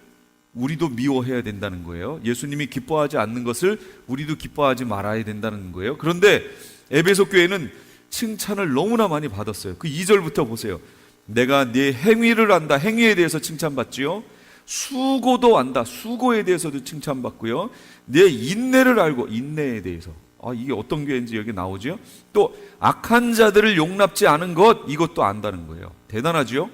우리도 미워해야 된다는 거예요. 예수님이 기뻐하지 않는 것을 우리도 기뻐하지 말아야 된다는 거예요. 그런데 에베소 교회는 칭찬을 너무나 많이 받았어요. 그 2절부터 보세요. 내가 네 행위를 안다. 행위에 대해서 칭찬받지요. 수고도 안다. 수고에 대해서도 칭찬받고요. 내 인내를 알고 인내에 대해서. 이게 어떤 교회인지 여기 나오죠. 또 악한 자들을 용납지 않은 것, 이것도 안다는 거예요. 대단하지요.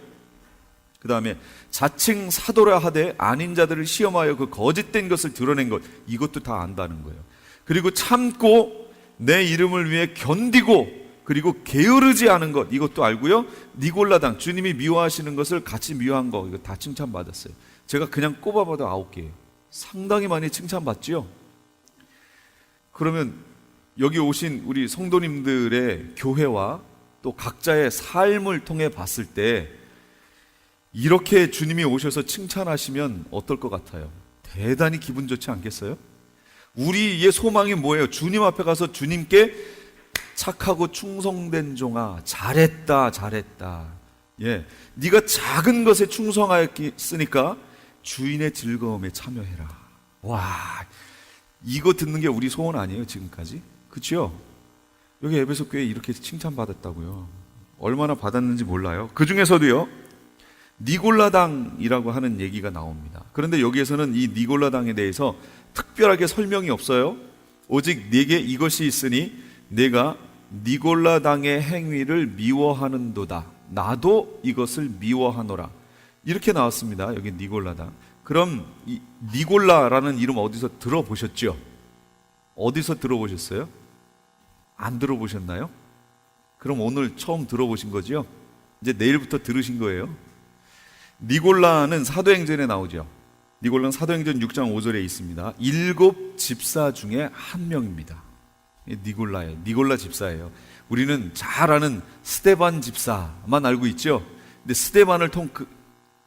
그 다음에 자칭 사도라 하되 아닌 자들을 시험하여 그 거짓된 것을 드러낸 것, 이것도 다 안다는 거예요. 그리고 참고 내 이름을 위해 견디고 그리고 게으르지 않은 것, 이것도 알고요. 니골라당, 주님이 미워하시는 것을 같이 미워한 거, 이거 다 칭찬받았어요. 제가 그냥 꼽아봐도 9개예요. 상당히 많이 칭찬받지요. 그러면 여기 오신 우리 성도님들의 교회와 또 각자의 삶을 통해 봤을 때 이렇게 주님이 오셔서 칭찬하시면 어떨 것 같아요? 대단히 기분 좋지 않겠어요? 우리의 소망이 뭐예요? 주님 앞에 가서 주님께 착하고 충성된 종아, 잘했다, 잘했다. 예, 네가 작은 것에 충성하였으니까 주인의 즐거움에 참여해라. 와, 이거 듣는 게 우리 소원 아니에요, 지금까지? 그렇죠? 여기 에베소 교회 이렇게 칭찬받았다고요. 얼마나 받았는지 몰라요. 그 중에서도요, 니골라당이라고 하는 얘기가 나옵니다. 그런데 여기에서는 이 니골라당에 대해서 특별하게 설명이 없어요. 오직 네게 이것이 있으니 내가 니골라당의 행위를 미워하는도다. 나도 이것을 미워하노라. 이렇게 나왔습니다. 여기 니골라당. 그럼 이 니골라라는 이름 어디서 들어보셨죠? 어디서 들어보셨어요? 안 들어보셨나요? 그럼 오늘 처음 들어보신 거죠? 이제 내일부터 들으신 거예요. 니골라는 사도행전에 나오죠. 니골라는 사도행전 6장 5절에 있습니다. 7 집사 중에 한 명입니다. 니골라예요. 니골라 집사예요. 우리는 잘 아는 스데반 집사만 알고 있죠. 근데 스데반을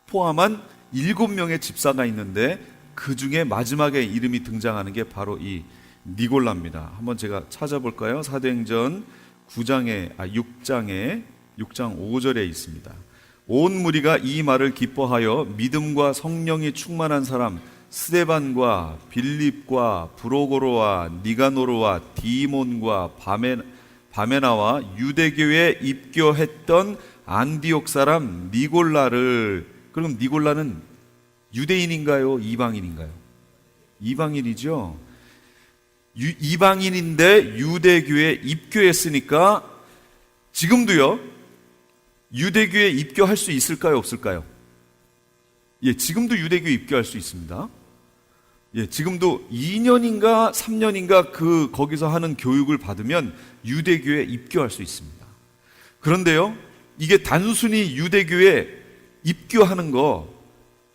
포함한 7명의 집사가 있는데 그 중에 마지막에 이름이 등장하는 게 바로 이 니골라입니다. 한번 제가 찾아볼까요? 사도행전 6장 5절에 있습니다. 온 무리가 이 말을 기뻐하여 믿음과 성령이 충만한 사람 스데반과 빌립과 브로고로와 니가노르와 디몬과 바메나와 유대교에 입교했던 안디옥 사람 니골라를. 그럼 니골라는 유대인인가요? 이방인인가요? 이방인이죠. 이방인인데 유대교에 입교했으니까 지금도요, 유대교에 입교할 수 있을까요? 없을까요? 예, 지금도 유대교에 입교할 수 있습니다. 예, 지금도 2년인가 3년인가 거기서 하는 교육을 받으면 유대교에 입교할 수 있습니다. 그런데요, 이게 단순히 유대교에 입교하는 거,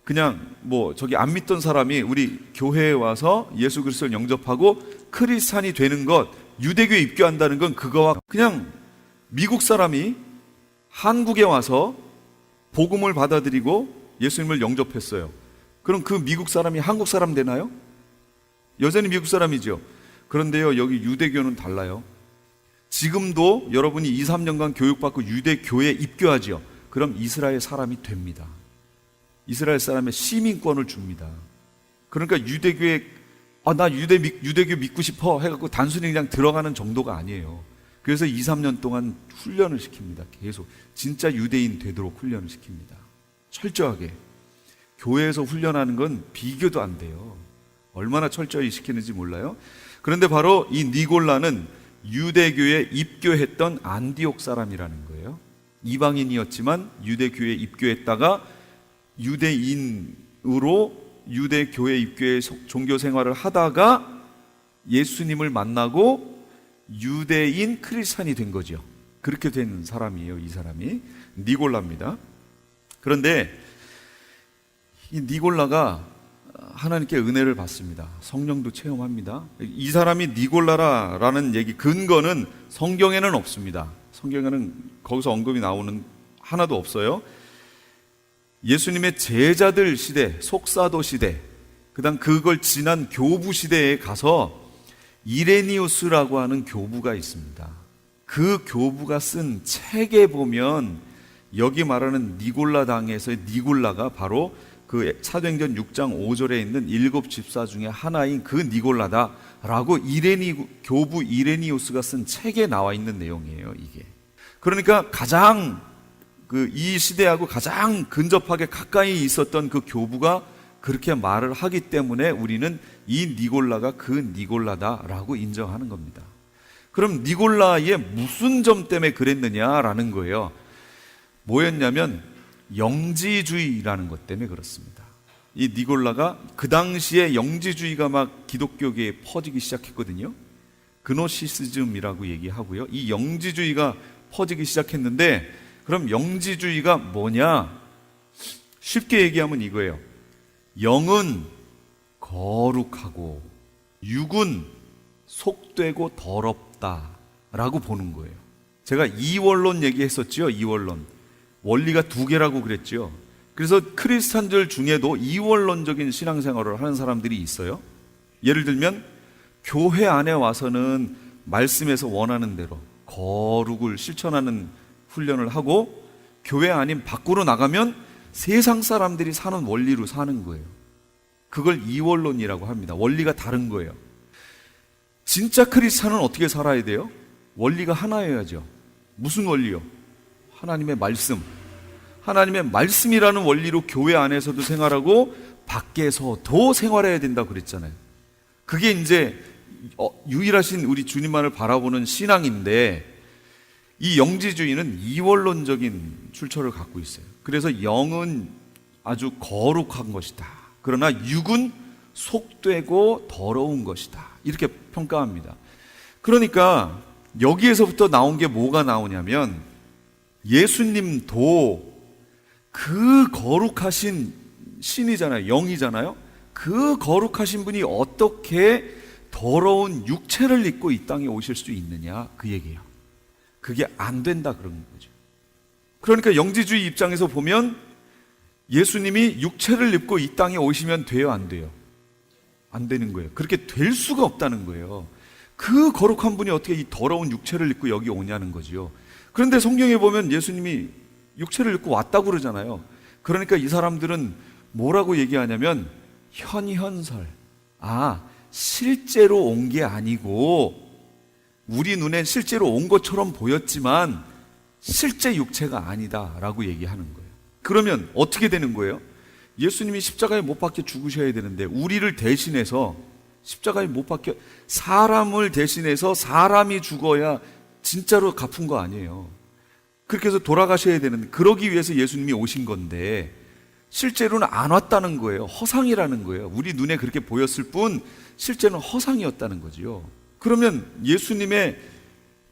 그냥 저기 안 믿던 사람이 우리 교회에 와서 예수 그리스도를 영접하고 크리스찬이 되는 것, 유대교에 입교한다는 건 그거와 그냥 미국 사람이 한국에 와서 복음을 받아들이고 예수님을 영접했어요. 그럼 그 미국 사람이 한국 사람 되나요? 여전히 미국 사람이죠. 그런데요, 여기 유대교는 달라요. 지금도 여러분이 2, 3년간 교육받고 유대교에 입교하죠. 그럼 이스라엘 사람이 됩니다. 이스라엘 사람의 시민권을 줍니다. 그러니까 유대교에 나 유대교 믿고 싶어 해갖고 단순히 그냥 들어가는 정도가 아니에요. 그래서 2, 3년 동안 훈련을 시킵니다. 계속 진짜 유대인 되도록 훈련을 시킵니다. 철저하게. 교회에서 훈련하는 건 비교도 안 돼요. 얼마나 철저히 시키는지 몰라요. 그런데 바로 이 니골라는 유대교에 입교했던 안디옥 사람이라는 거예요. 이방인이었지만 유대교에 입교했다가 유대인으로 유대교회 입교에 종교 생활을 하다가 예수님을 만나고 유대인 크리스찬이 된 거죠. 그렇게 된 사람이에요. 이 사람이 니골라입니다. 그런데 이 니골라가 하나님께 은혜를 받습니다. 성령도 체험합니다. 이 사람이 니골라라는 얘기 근거는 성경에는 없습니다. 성경에는 거기서 언급이 나오는 하나도 없어요. 예수님의 제자들 시대, 속사도 시대, 그다음 그걸 지난 교부 시대에 가서 이레니우스라고 하는 교부가 있습니다. 그 교부가 쓴 책에 보면 여기 말하는 니골라 당에서의 니골라가 바로 그 사도행전 6장 5절에 있는 7 집사 중에 하나인 그 니골라다라고 교부 이레니우스가 쓴 책에 나와 있는 내용이에요. 이게 그러니까 가장 이 시대하고 가장 근접하게 가까이 있었던 그 교부가 그렇게 말을 하기 때문에 우리는 이 니골라가 그 니골라다라고 인정하는 겁니다. 그럼 니골라의 무슨 점 때문에 그랬느냐라는 거예요. 뭐였냐면 영지주의라는 것 때문에 그렇습니다. 이 니골라가 그 당시에 영지주의가 막 기독교계에 퍼지기 시작했거든요. 그노시시즘이라고 얘기하고요. 이 영지주의가 퍼지기 시작했는데 그럼 영지주의가 뭐냐? 쉽게 얘기하면 이거예요. 영은 거룩하고 육은 속되고 더럽다라고 보는 거예요. 제가 이원론 얘기했었죠. 이원론. 원리가 두 개라고 그랬죠. 그래서 크리스찬들 중에도 이원론적인 신앙생활을 하는 사람들이 있어요. 예를 들면 교회 안에 와서는 말씀에서 원하는 대로 거룩을 실천하는 훈련을 하고 교회 아닌 밖으로 나가면 세상 사람들이 사는 원리로 사는 거예요. 그걸 이원론이라고 합니다. 원리가 다른 거예요. 진짜 크리스찬은 어떻게 살아야 돼요? 원리가 하나여야죠. 무슨 원리요? 하나님의 말씀. 하나님의 말씀이라는 원리로 교회 안에서도 생활하고 밖에서도 생활해야 된다고 그랬잖아요. 그게 이제 유일하신 우리 주님만을 바라보는 신앙인데 이 영지주의는 이원론적인 출처를 갖고 있어요. 그래서 영은 아주 거룩한 것이다. 그러나 육은 속되고 더러운 것이다. 이렇게 평가합니다. 그러니까 여기에서부터 나온 게 뭐가 나오냐면 예수님도 그 거룩하신 신이잖아요. 영이잖아요. 그 거룩하신 분이 어떻게 더러운 육체를 입고 이 땅에 오실 수 있느냐 그 얘기예요. 그게 안 된다 그런 거죠. 그러니까 영지주의 입장에서 보면 예수님이 육체를 입고 이 땅에 오시면 돼요, 안 돼요? 안 되는 거예요. 그렇게 될 수가 없다는 거예요. 그 거룩한 분이 어떻게 이 더러운 육체를 입고 여기 오냐는 거죠. 그런데 성경에 보면 예수님이 육체를 입고 왔다고 그러잖아요. 그러니까 이 사람들은 뭐라고 얘기하냐면 현현설. 실제로 온 게 아니고 우리 눈에 실제로 온 것처럼 보였지만 실제 육체가 아니다라고 얘기하는 거예요. 그러면 어떻게 되는 거예요? 예수님이 십자가에 못 박혀 죽으셔야 되는데 우리를 대신해서 십자가에 못 박혀 사람을 대신해서 사람이 죽어야 진짜로 갚은 거 아니에요. 그렇게 해서 돌아가셔야 되는데 그러기 위해서 예수님이 오신 건데 실제로는 안 왔다는 거예요. 허상이라는 거예요. 우리 눈에 그렇게 보였을 뿐 실제는 허상이었다는 거죠. 그러면 예수님의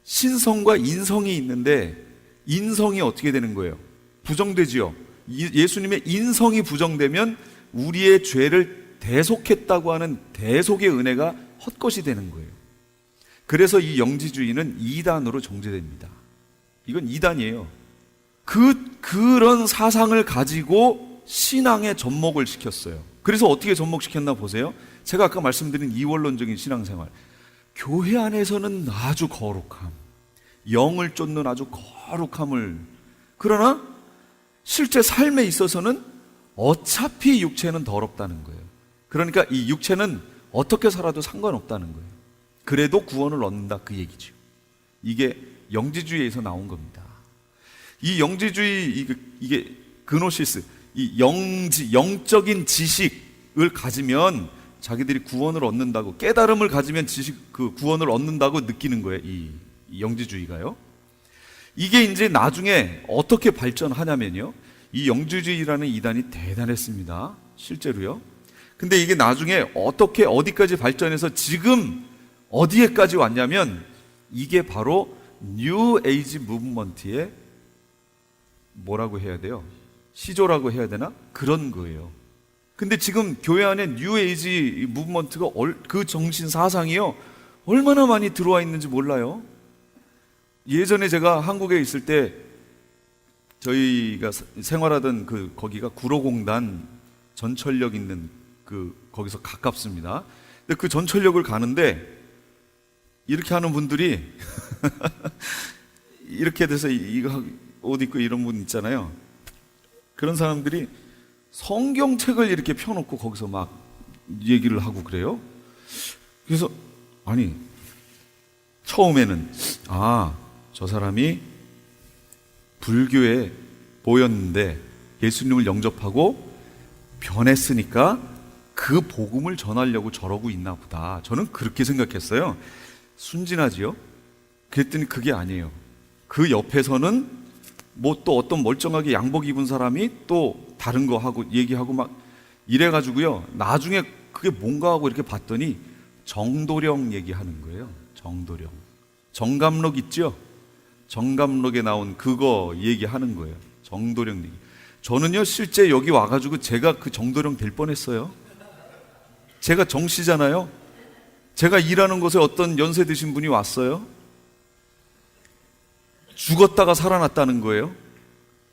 신성과 인성이 있는데 인성이 어떻게 되는 거예요? 부정되지요. 예수님의 인성이 부정되면 우리의 죄를 대속했다고 하는 대속의 은혜가 헛것이 되는 거예요. 그래서 이 영지주의는 이단으로 정죄됩니다. 이건 이단이에요. 그런 사상을 가지고 신앙에 접목을 시켰어요. 그래서 어떻게 접목시켰나 보세요. 제가 아까 말씀드린 이원론적인 신앙생활. 교회 안에서는 아주 거룩함, 영을 쫓는 아주 거룩함을, 그러나 실제 삶에 있어서는 어차피 육체는 더럽다는 거예요. 그러니까 이 육체는 어떻게 살아도 상관없다는 거예요. 그래도 구원을 얻는다, 그 얘기죠. 이게 영지주의에서 나온 겁니다. 이 영지주의, 이게 그노시스, 이 영적인 지식을 가지면 자기들이 구원을 얻는다고, 깨달음을 가지면 구원을 얻는다고 느끼는 거예요. 이 영지주의가요. 이게 이제 나중에 어떻게 발전하냐면요, 이 영지주의라는 이단이 대단했습니다, 실제로요. 근데 이게 나중에 어디까지 발전해서 지금 어디에까지 왔냐면, 이게 바로 뉴 에이지 무브먼트의 뭐라고 해야 돼요? 시조라고 해야 되나? 그런 거예요. 근데 지금 교회 안에 뉴 에이지 무브먼트가 그 정신 사상이요, 얼마나 많이 들어와 있는지 몰라요. 예전에 제가 한국에 있을 때 저희가 생활하던 거기가 구로공단 전철역 있는 거기서 가깝습니다. 근데 그 전철역을 가는데 이렇게 하는 분들이 이렇게 돼서 이거 옷 입고 이런 분 있잖아요. 그런 사람들이 성경책을 이렇게 펴놓고 거기서 막 얘기를 하고 그래요. 그래서 아니, 처음에는 저 사람이 불교에 보였는데 예수님을 영접하고 변했으니까 그 복음을 전하려고 저러고 있나 보다, 저는 그렇게 생각했어요. 순진하지요? 그랬더니 그게 아니에요. 그 옆에서는 뭐 또 어떤 멀쩡하게 양복 입은 사람이 또 다른 거 하고 얘기하고 막 이래가지고요, 나중에 그게 뭔가 하고 이렇게 봤더니 정도령 얘기하는 거예요. 정도령. 정감록 있죠? 정감록에 나온 그거 얘기하는 거예요. 정도령 얘기. 저는요, 실제 여기 와가지고 제가 그 정도령 될 뻔했어요. 제가 정씨잖아요. 제가 일하는 곳에 어떤 연세 드신 분이 왔어요. 죽었다가 살아났다는 거예요.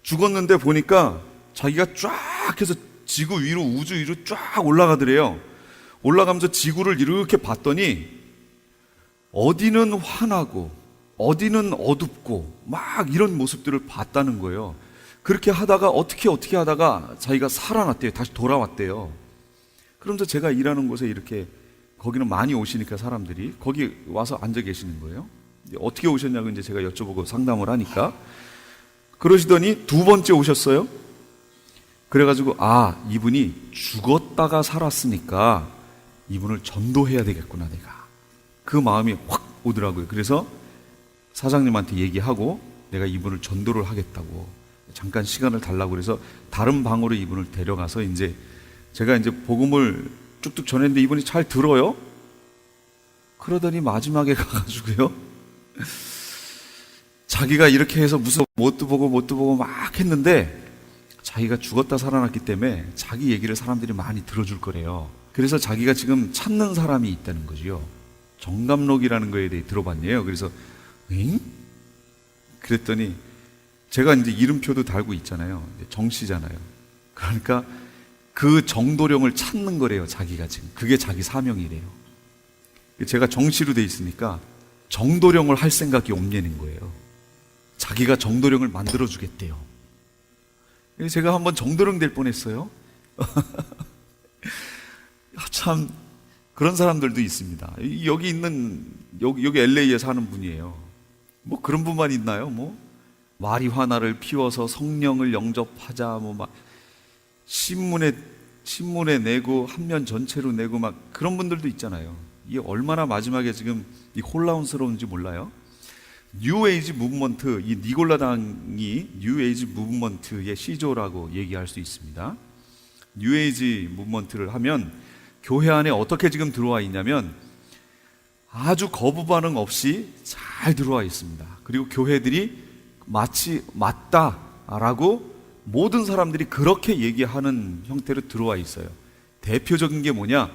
죽었는데 보니까 자기가 쫙 해서 지구 위로, 우주 위로 쫙 올라가더래요. 올라가면서 지구를 이렇게 봤더니 어디는 환하고 어디는 어둡고 막 이런 모습들을 봤다는 거예요. 그렇게 하다가 어떻게 하다가 자기가 살아났대요. 다시 돌아왔대요. 그러면서 제가 일하는 곳에 이렇게, 거기는 많이 오시니까 사람들이 거기 와서 앉아 계시는 거예요. 어떻게 오셨냐고 이제 제가 여쭤보고 상담을 하니까 그러시더니 두 번째 오셨어요. 그래가지고 이분이 죽었다가 살았으니까 이분을 전도해야 되겠구나, 내가. 그 마음이 확 오더라고요. 그래서 사장님한테 얘기하고 내가 이분을 전도를 하겠다고 잠깐 시간을 달라고 그래서 다른 방으로 이분을 데려가서 이제 제가 이제 복음을 쭉쭉 전했는데 이분이 잘 들어요. 그러더니 마지막에 가가지고요, 자기가 이렇게 해서 무슨 뭣도 보고 막 했는데 자기가 죽었다 살아났기 때문에 자기 얘기를 사람들이 많이 들어줄 거래요. 그래서 자기가 지금 찾는 사람이 있다는 거죠. 정감록이라는 거에 대해 들어봤네요. 그래서 응? 그랬더니 제가 이제 이름표도 달고 있잖아요. 정씨잖아요. 그러니까 그 정도령을 찾는 거래요, 자기가 지금. 그게 자기 사명이래요. 제가 정씨로 돼 있으니까 정도령을 할 생각이 없냐는 거예요. 자기가 정도령을 만들어주겠대요. 제가 한번 정도령 될 뻔했어요. 참 그런 사람들도 있습니다. 여기 LA에 사는 분이에요. 뭐 그런 분만 있나요? 뭐 마리화나를 피워서 성령을 영접하자, 뭐 막 신문에 내고 한면 전체로 내고 막 그런 분들도 있잖아요. 이게 얼마나 마지막에 지금 이 혼란스러운지 몰라요. 뉴에이지 무브먼트, 이 니골라당이 뉴에이지 무브먼트의 시조라고 얘기할 수 있습니다. 뉴에이지 무브먼트를 하면 교회 안에 어떻게 지금 들어와 있냐면 아주 거부 반응 없이 잘 들어와 있습니다. 그리고 교회들이 마치 맞다라고 모든 사람들이 그렇게 얘기하는 형태로 들어와 있어요. 대표적인 게 뭐냐?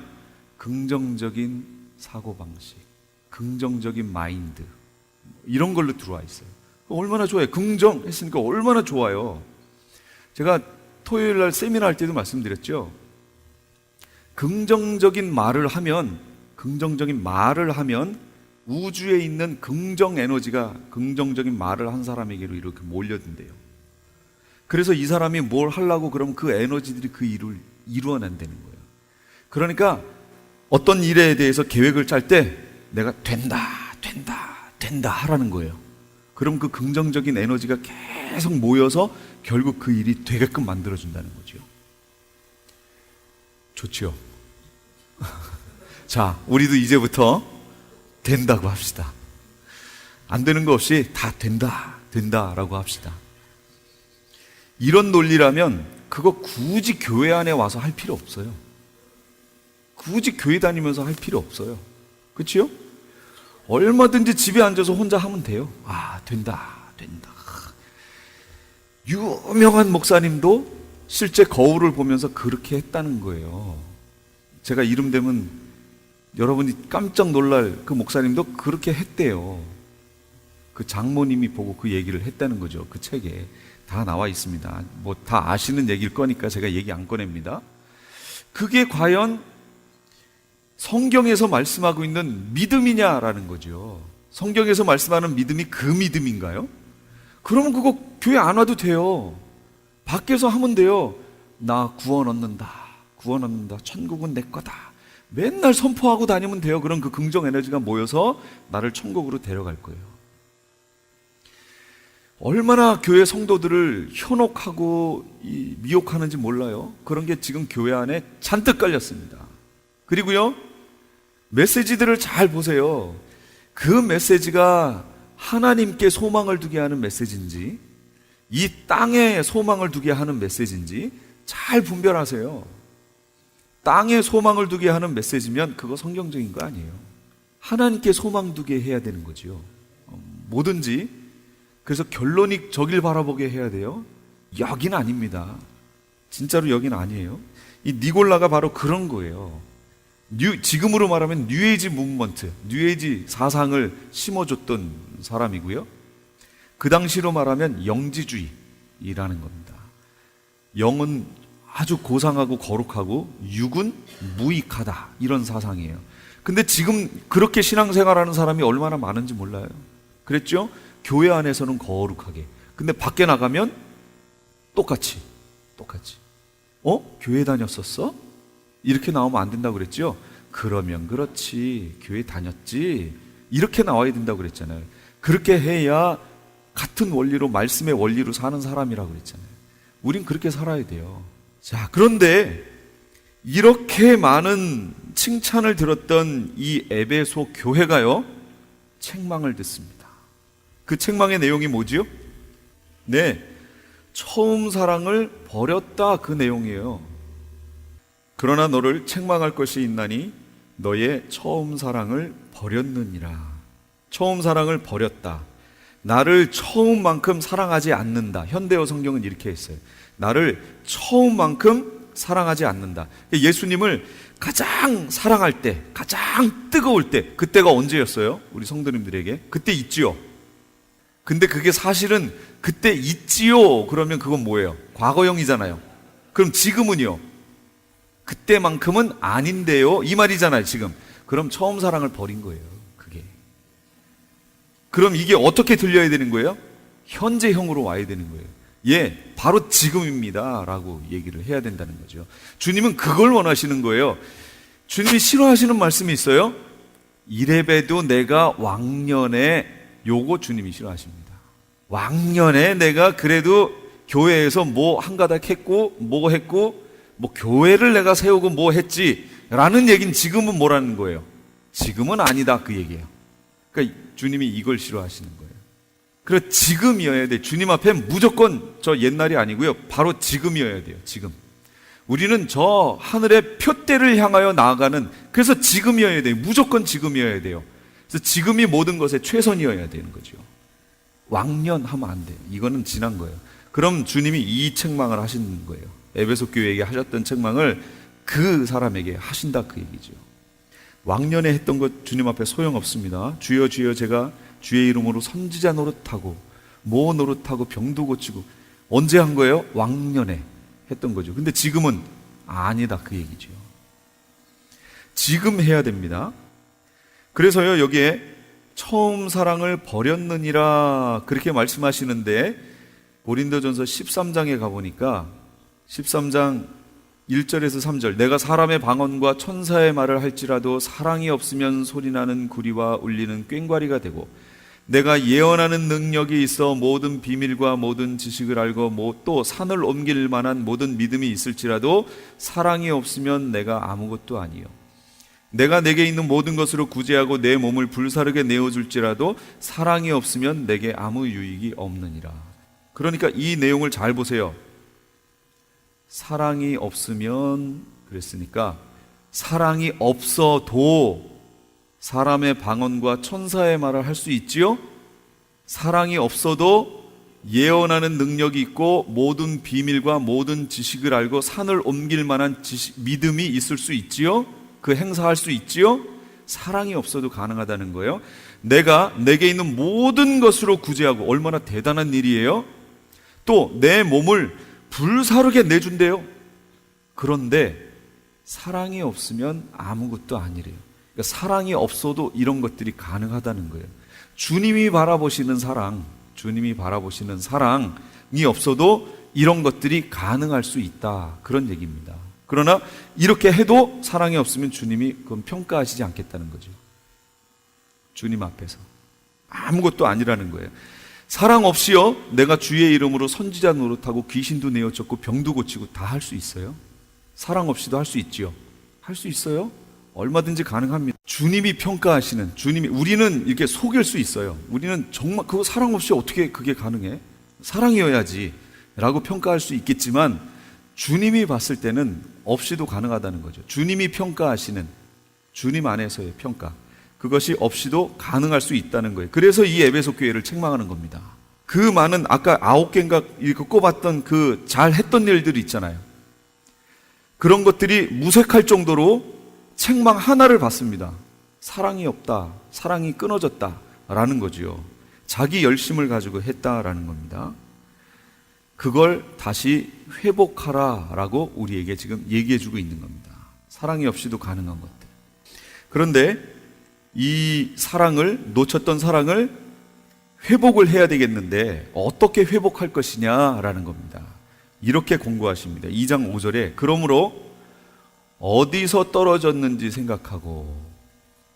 긍정적인 사고방식, 긍정적인 마인드, 이런 걸로 들어와 있어요. 얼마나 좋아요. 긍정 했으니까 얼마나 좋아요. 제가 토요일 날 세미나 할 때도 말씀드렸죠. 긍정적인 말을 하면 우주에 있는 긍정 에너지가 긍정적인 말을 한 사람에게로 이렇게 몰려든대요. 그래서 이 사람이 뭘 하려고 그러면 그 에너지들이 그 일을 이루어낸다는 거예요. 그러니까 어떤 일에 대해서 계획을 짤 때 내가 된다 하라는 거예요. 그럼 그 긍정적인 에너지가 계속 모여서 결국 그 일이 되게끔 만들어준다는 거죠. 좋죠? 자, 우리도 이제부터 된다고 합시다. 안 되는 거 없이 다 된다라고 합시다. 이런 논리라면 그거 굳이 교회 안에 와서 할 필요 없어요. 굳이 교회 다니면서 할 필요 없어요. 그렇죠? 얼마든지 집에 앉아서 혼자 하면 돼요. 아, 된다. 유명한 목사님도 실제 거울을 보면서 그렇게 했다는 거예요. 제가 이름 대면 여러분이 깜짝 놀랄 그 목사님도 그렇게 했대요. 그 장모님이 보고 그 얘기를 했다는 거죠. 그 책에 다 나와 있습니다. 뭐 다 아시는 얘기일 거니까 제가 얘기 안 꺼냅니다. 그게 과연 성경에서 말씀하고 있는 믿음이냐라는 거죠. 성경에서 말씀하는 믿음이 그 믿음인가요? 그러면 그거 교회 안 와도 돼요. 밖에서 하면 돼요. 나 구원 얻는다. 천국은 내 거다. 맨날 선포하고 다니면 돼요. 그럼 그 긍정 에너지가 모여서 나를 천국으로 데려갈 거예요. 얼마나 교회 성도들을 현혹하고 미혹하는지 몰라요. 그런 게 지금 교회 안에 잔뜩 깔렸습니다. 그리고요, 메시지들을 잘 보세요. 그 메시지가 하나님께 소망을 두게 하는 메시지인지 이 땅에 소망을 두게 하는 메시지인지 잘 분별하세요. 땅에 소망을 두게 하는 메시지면 그거 성경적인 거 아니에요. 하나님께 소망 두게 해야 되는 거지요. 뭐든지. 그래서 결론이 저길 바라보게 해야 돼요. 여긴 아닙니다. 진짜로 여긴 아니에요. 이 니골라가 바로 그런 거예요. 지금으로 말하면 뉴에이지 무브먼트, 뉴에이지 사상을 심어줬던 사람이고요. 그 당시로 말하면 영지주의라는 겁니다. 영은 아주 고상하고 거룩하고 육은 무익하다, 이런 사상이에요. 근데 지금 그렇게 신앙생활하는 사람이 얼마나 많은지 몰라요. 그랬죠? 교회 안에서는 거룩하게, 근데 밖에 나가면 똑같이 교회 다녔었어? 이렇게 나오면 안 된다고 그랬죠? 그러면 그렇지, 교회 다녔지, 이렇게 나와야 된다고 그랬잖아요. 그렇게 해야 같은 원리로, 말씀의 원리로 사는 사람이라고 그랬잖아요. 우린 그렇게 살아야 돼요. 자, 그런데 이렇게 많은 칭찬을 들었던 이 에베소 교회가요, 책망을 듣습니다. 그 책망의 내용이 뭐지요? 네, 처음 사랑을 버렸다, 그 내용이에요. 그러나 너를 책망할 것이 있나니 너의 처음 사랑을 버렸느니라. 처음 사랑을 버렸다. 나를 처음만큼 사랑하지 않는다. 현대어 성경은 이렇게 했어요. 나를 처음만큼 사랑하지 않는다. 예수님을 가장 사랑할 때, 가장 뜨거울 때, 그때가 언제였어요? 우리 성도님들에게 그때 있지요. 근데 그게 사실은 그때 있지요 그러면 그건 뭐예요? 과거형이잖아요. 그럼 지금은요? 그때만큼은 아닌데요, 이 말이잖아요. 지금 그럼 처음 사랑을 버린 거예요. 그게. 그럼 이게 어떻게 들려야 되는 거예요? 현재형으로 와야 되는 거예요. 예, 바로 지금입니다 라고 얘기를 해야 된다는 거죠. 주님은 그걸 원하시는 거예요. 주님이 싫어하시는 말씀이 있어요. 이래봬도 내가 왕년에, 요거 주님이 싫어하십니다. 왕년에 내가 그래도 교회에서 뭐 한가닥 했고 뭐 했고 뭐 교회를 내가 세우고 뭐 했지 라는 얘기는 지금은 뭐라는 거예요? 지금은 아니다, 그 얘기예요. 그러니까 주님이 이걸 싫어하시는 거예요. 그래, 지금이어야 돼. 주님 앞에 무조건 저 옛날이 아니고요, 바로 지금이어야 돼요. 지금 우리는 저 하늘의 표대를 향하여 나아가는, 그래서 지금이어야 돼요. 무조건 지금이어야 돼요. 그래서 지금이 모든 것의 최선이어야 되는 거죠. 왕년 하면 안 돼요. 이거는 지난 거예요. 그럼 주님이 이 책망을 하시는 거예요. 에베소 교회에게 하셨던 책망을 그 사람에게 하신다, 그 얘기죠. 왕년에 했던 것 주님 앞에 소용없습니다. 주여 주여 제가 주의 이름으로 선지자 노릇하고 모 노릇하고 병도 고치고. 언제 한 거예요? 왕년에 했던 거죠. 근데 지금은 아니다, 그 얘기죠. 지금 해야 됩니다. 그래서요, 여기에 처음 사랑을 버렸느니라 그렇게 말씀하시는데, 고린도전서 13장에 가보니까 13장 1절에서 3절, 내가 사람의 방언과 천사의 말을 할지라도 사랑이 없으면 소리나는 구리와 울리는 꽹과리가 되고, 내가 예언하는 능력이 있어 모든 비밀과 모든 지식을 알고 또 산을 옮길 만한 모든 믿음이 있을지라도 사랑이 없으면 내가 아무것도 아니요. 내가 내게 있는 모든 것으로 구제하고 내 몸을 불사르게 내어줄지라도 사랑이 없으면 내게 아무 유익이 없느니라. 그러니까 이 내용을 잘 보세요. 사랑이 없으면, 그랬으니까 사랑이 없어도 사람의 방언과 천사의 말을 할 수 있지요? 사랑이 없어도 예언하는 능력이 있고 모든 비밀과 모든 지식을 알고 산을 옮길 만한 믿음이 있을 수 있지요? 그 행사할 수 있지요? 사랑이 없어도 가능하다는 거예요. 내가 내게 있는 모든 것으로 구제하고, 얼마나 대단한 일이에요? 또 내 몸을 불사르게 내준대요. 그런데 사랑이 없으면 아무것도 아니래요. 그러니까 사랑이 없어도 이런 것들이 가능하다는 거예요. 주님이 바라보시는 사랑, 주님이 바라보시는 사랑이 없어도 이런 것들이 가능할 수 있다, 그런 얘기입니다. 그러나 이렇게 해도 사랑이 없으면 주님이 그건 평가하시지 않겠다는 거죠. 주님 앞에서 아무것도 아니라는 거예요. 사랑 없이요, 내가 주의 이름으로 선지자 노릇하고 귀신도 내어쫓고 병도 고치고 다 할 수 있어요? 사랑 없이도 할 수 있지요? 할 수 있어요? 얼마든지 가능합니다. 주님이 평가하시는, 주님이, 우리는 이렇게 속일 수 있어요. 우리는 정말 그거 사랑 없이 어떻게 그게 가능해? 사랑이어야지 라고 평가할 수 있겠지만, 주님이 봤을 때는 없이도 가능하다는 거죠. 주님이 평가하시는, 주님 안에서의 평가, 그것이 없이도 가능할 수 있다는 거예요. 그래서 이 에베소 교회를 책망하는 겁니다. 그 많은, 아까 9개인가 이렇게 꼽았던 그 잘했던 일들이 있잖아요. 그런 것들이 무색할 정도로 책망 하나를 받습니다. 사랑이 없다, 사랑이 끊어졌다 라는 거죠. 자기 열심을 가지고 했다라는 겁니다. 그걸 다시 회복하라 라고 우리에게 지금 얘기해주고 있는 겁니다. 사랑이 없이도 가능한 것들. 그런데 이 사랑을, 놓쳤던 사랑을 회복을 해야 되겠는데 어떻게 회복할 것이냐라는 겁니다. 이렇게 공고하십니다. 2장 5절에 그러므로 어디서 떨어졌는지 생각하고,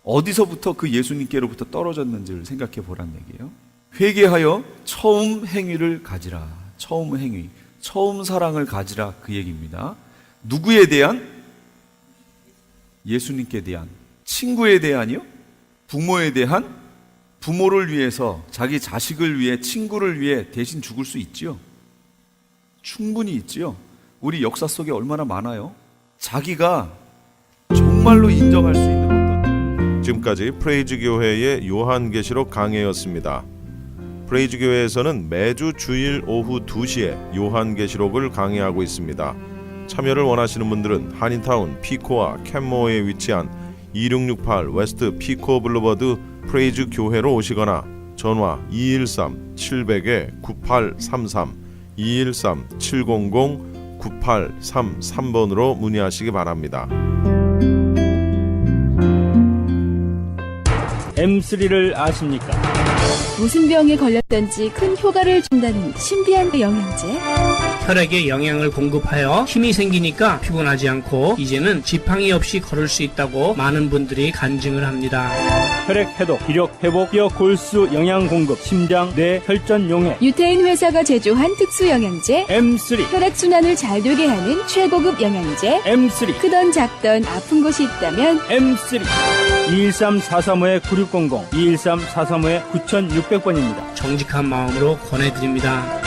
어디서부터 그 예수님께로부터 떨어졌는지를 생각해 보란 얘기예요. 회개하여 처음 행위를 가지라. 처음 행위, 처음 사랑을 가지라, 그 얘기입니다. 누구에 대한? 예수님께 대한. 친구에 대한이요? 부모에 대한? 부모를 위해서, 자기 자식을 위해, 친구를 위해 대신 죽을 수 있지요? 충분히 있지요? 우리 역사 속에 얼마나 많아요? 자기가 정말로 인정할 수 있는 어떤. 지금까지 프레이즈 교회의 요한계시록 강해였습니다. 프레이즈 교회에서는 매주 주일 오후 2시에 요한계시록을 강해하고 있습니다. 참여를 원하시는 분들은 한인타운 피코와 캔모어에 위치한 2668 웨스트 피코 블루버드 프레이즈 교회로 오시거나 전화 213-700-9833 213-700-9833번으로 문의하시기 바랍니다. M3를 아십니까? 무슨 병에 걸렸던지 큰 효과를 준다는 신비한 영양제. 혈액에 영양을 공급하여 힘이 생기니까 피곤하지 않고 이제는 지팡이 없이 걸을 수 있다고 많은 분들이 간증을 합니다. 혈액 해독, 기력 회복, 뼈 골수 영양 공급, 심장, 뇌, 혈전 용해. 유태인 회사가 제조한 특수 영양제. M3, 혈액 순환을 잘 되게 하는 최고급 영양제. M3, 크던 작던 아픈 곳이 있다면 M3. 213-435-9600, 213-435-9600번입니다. 정직한 마음으로 권해드립니다.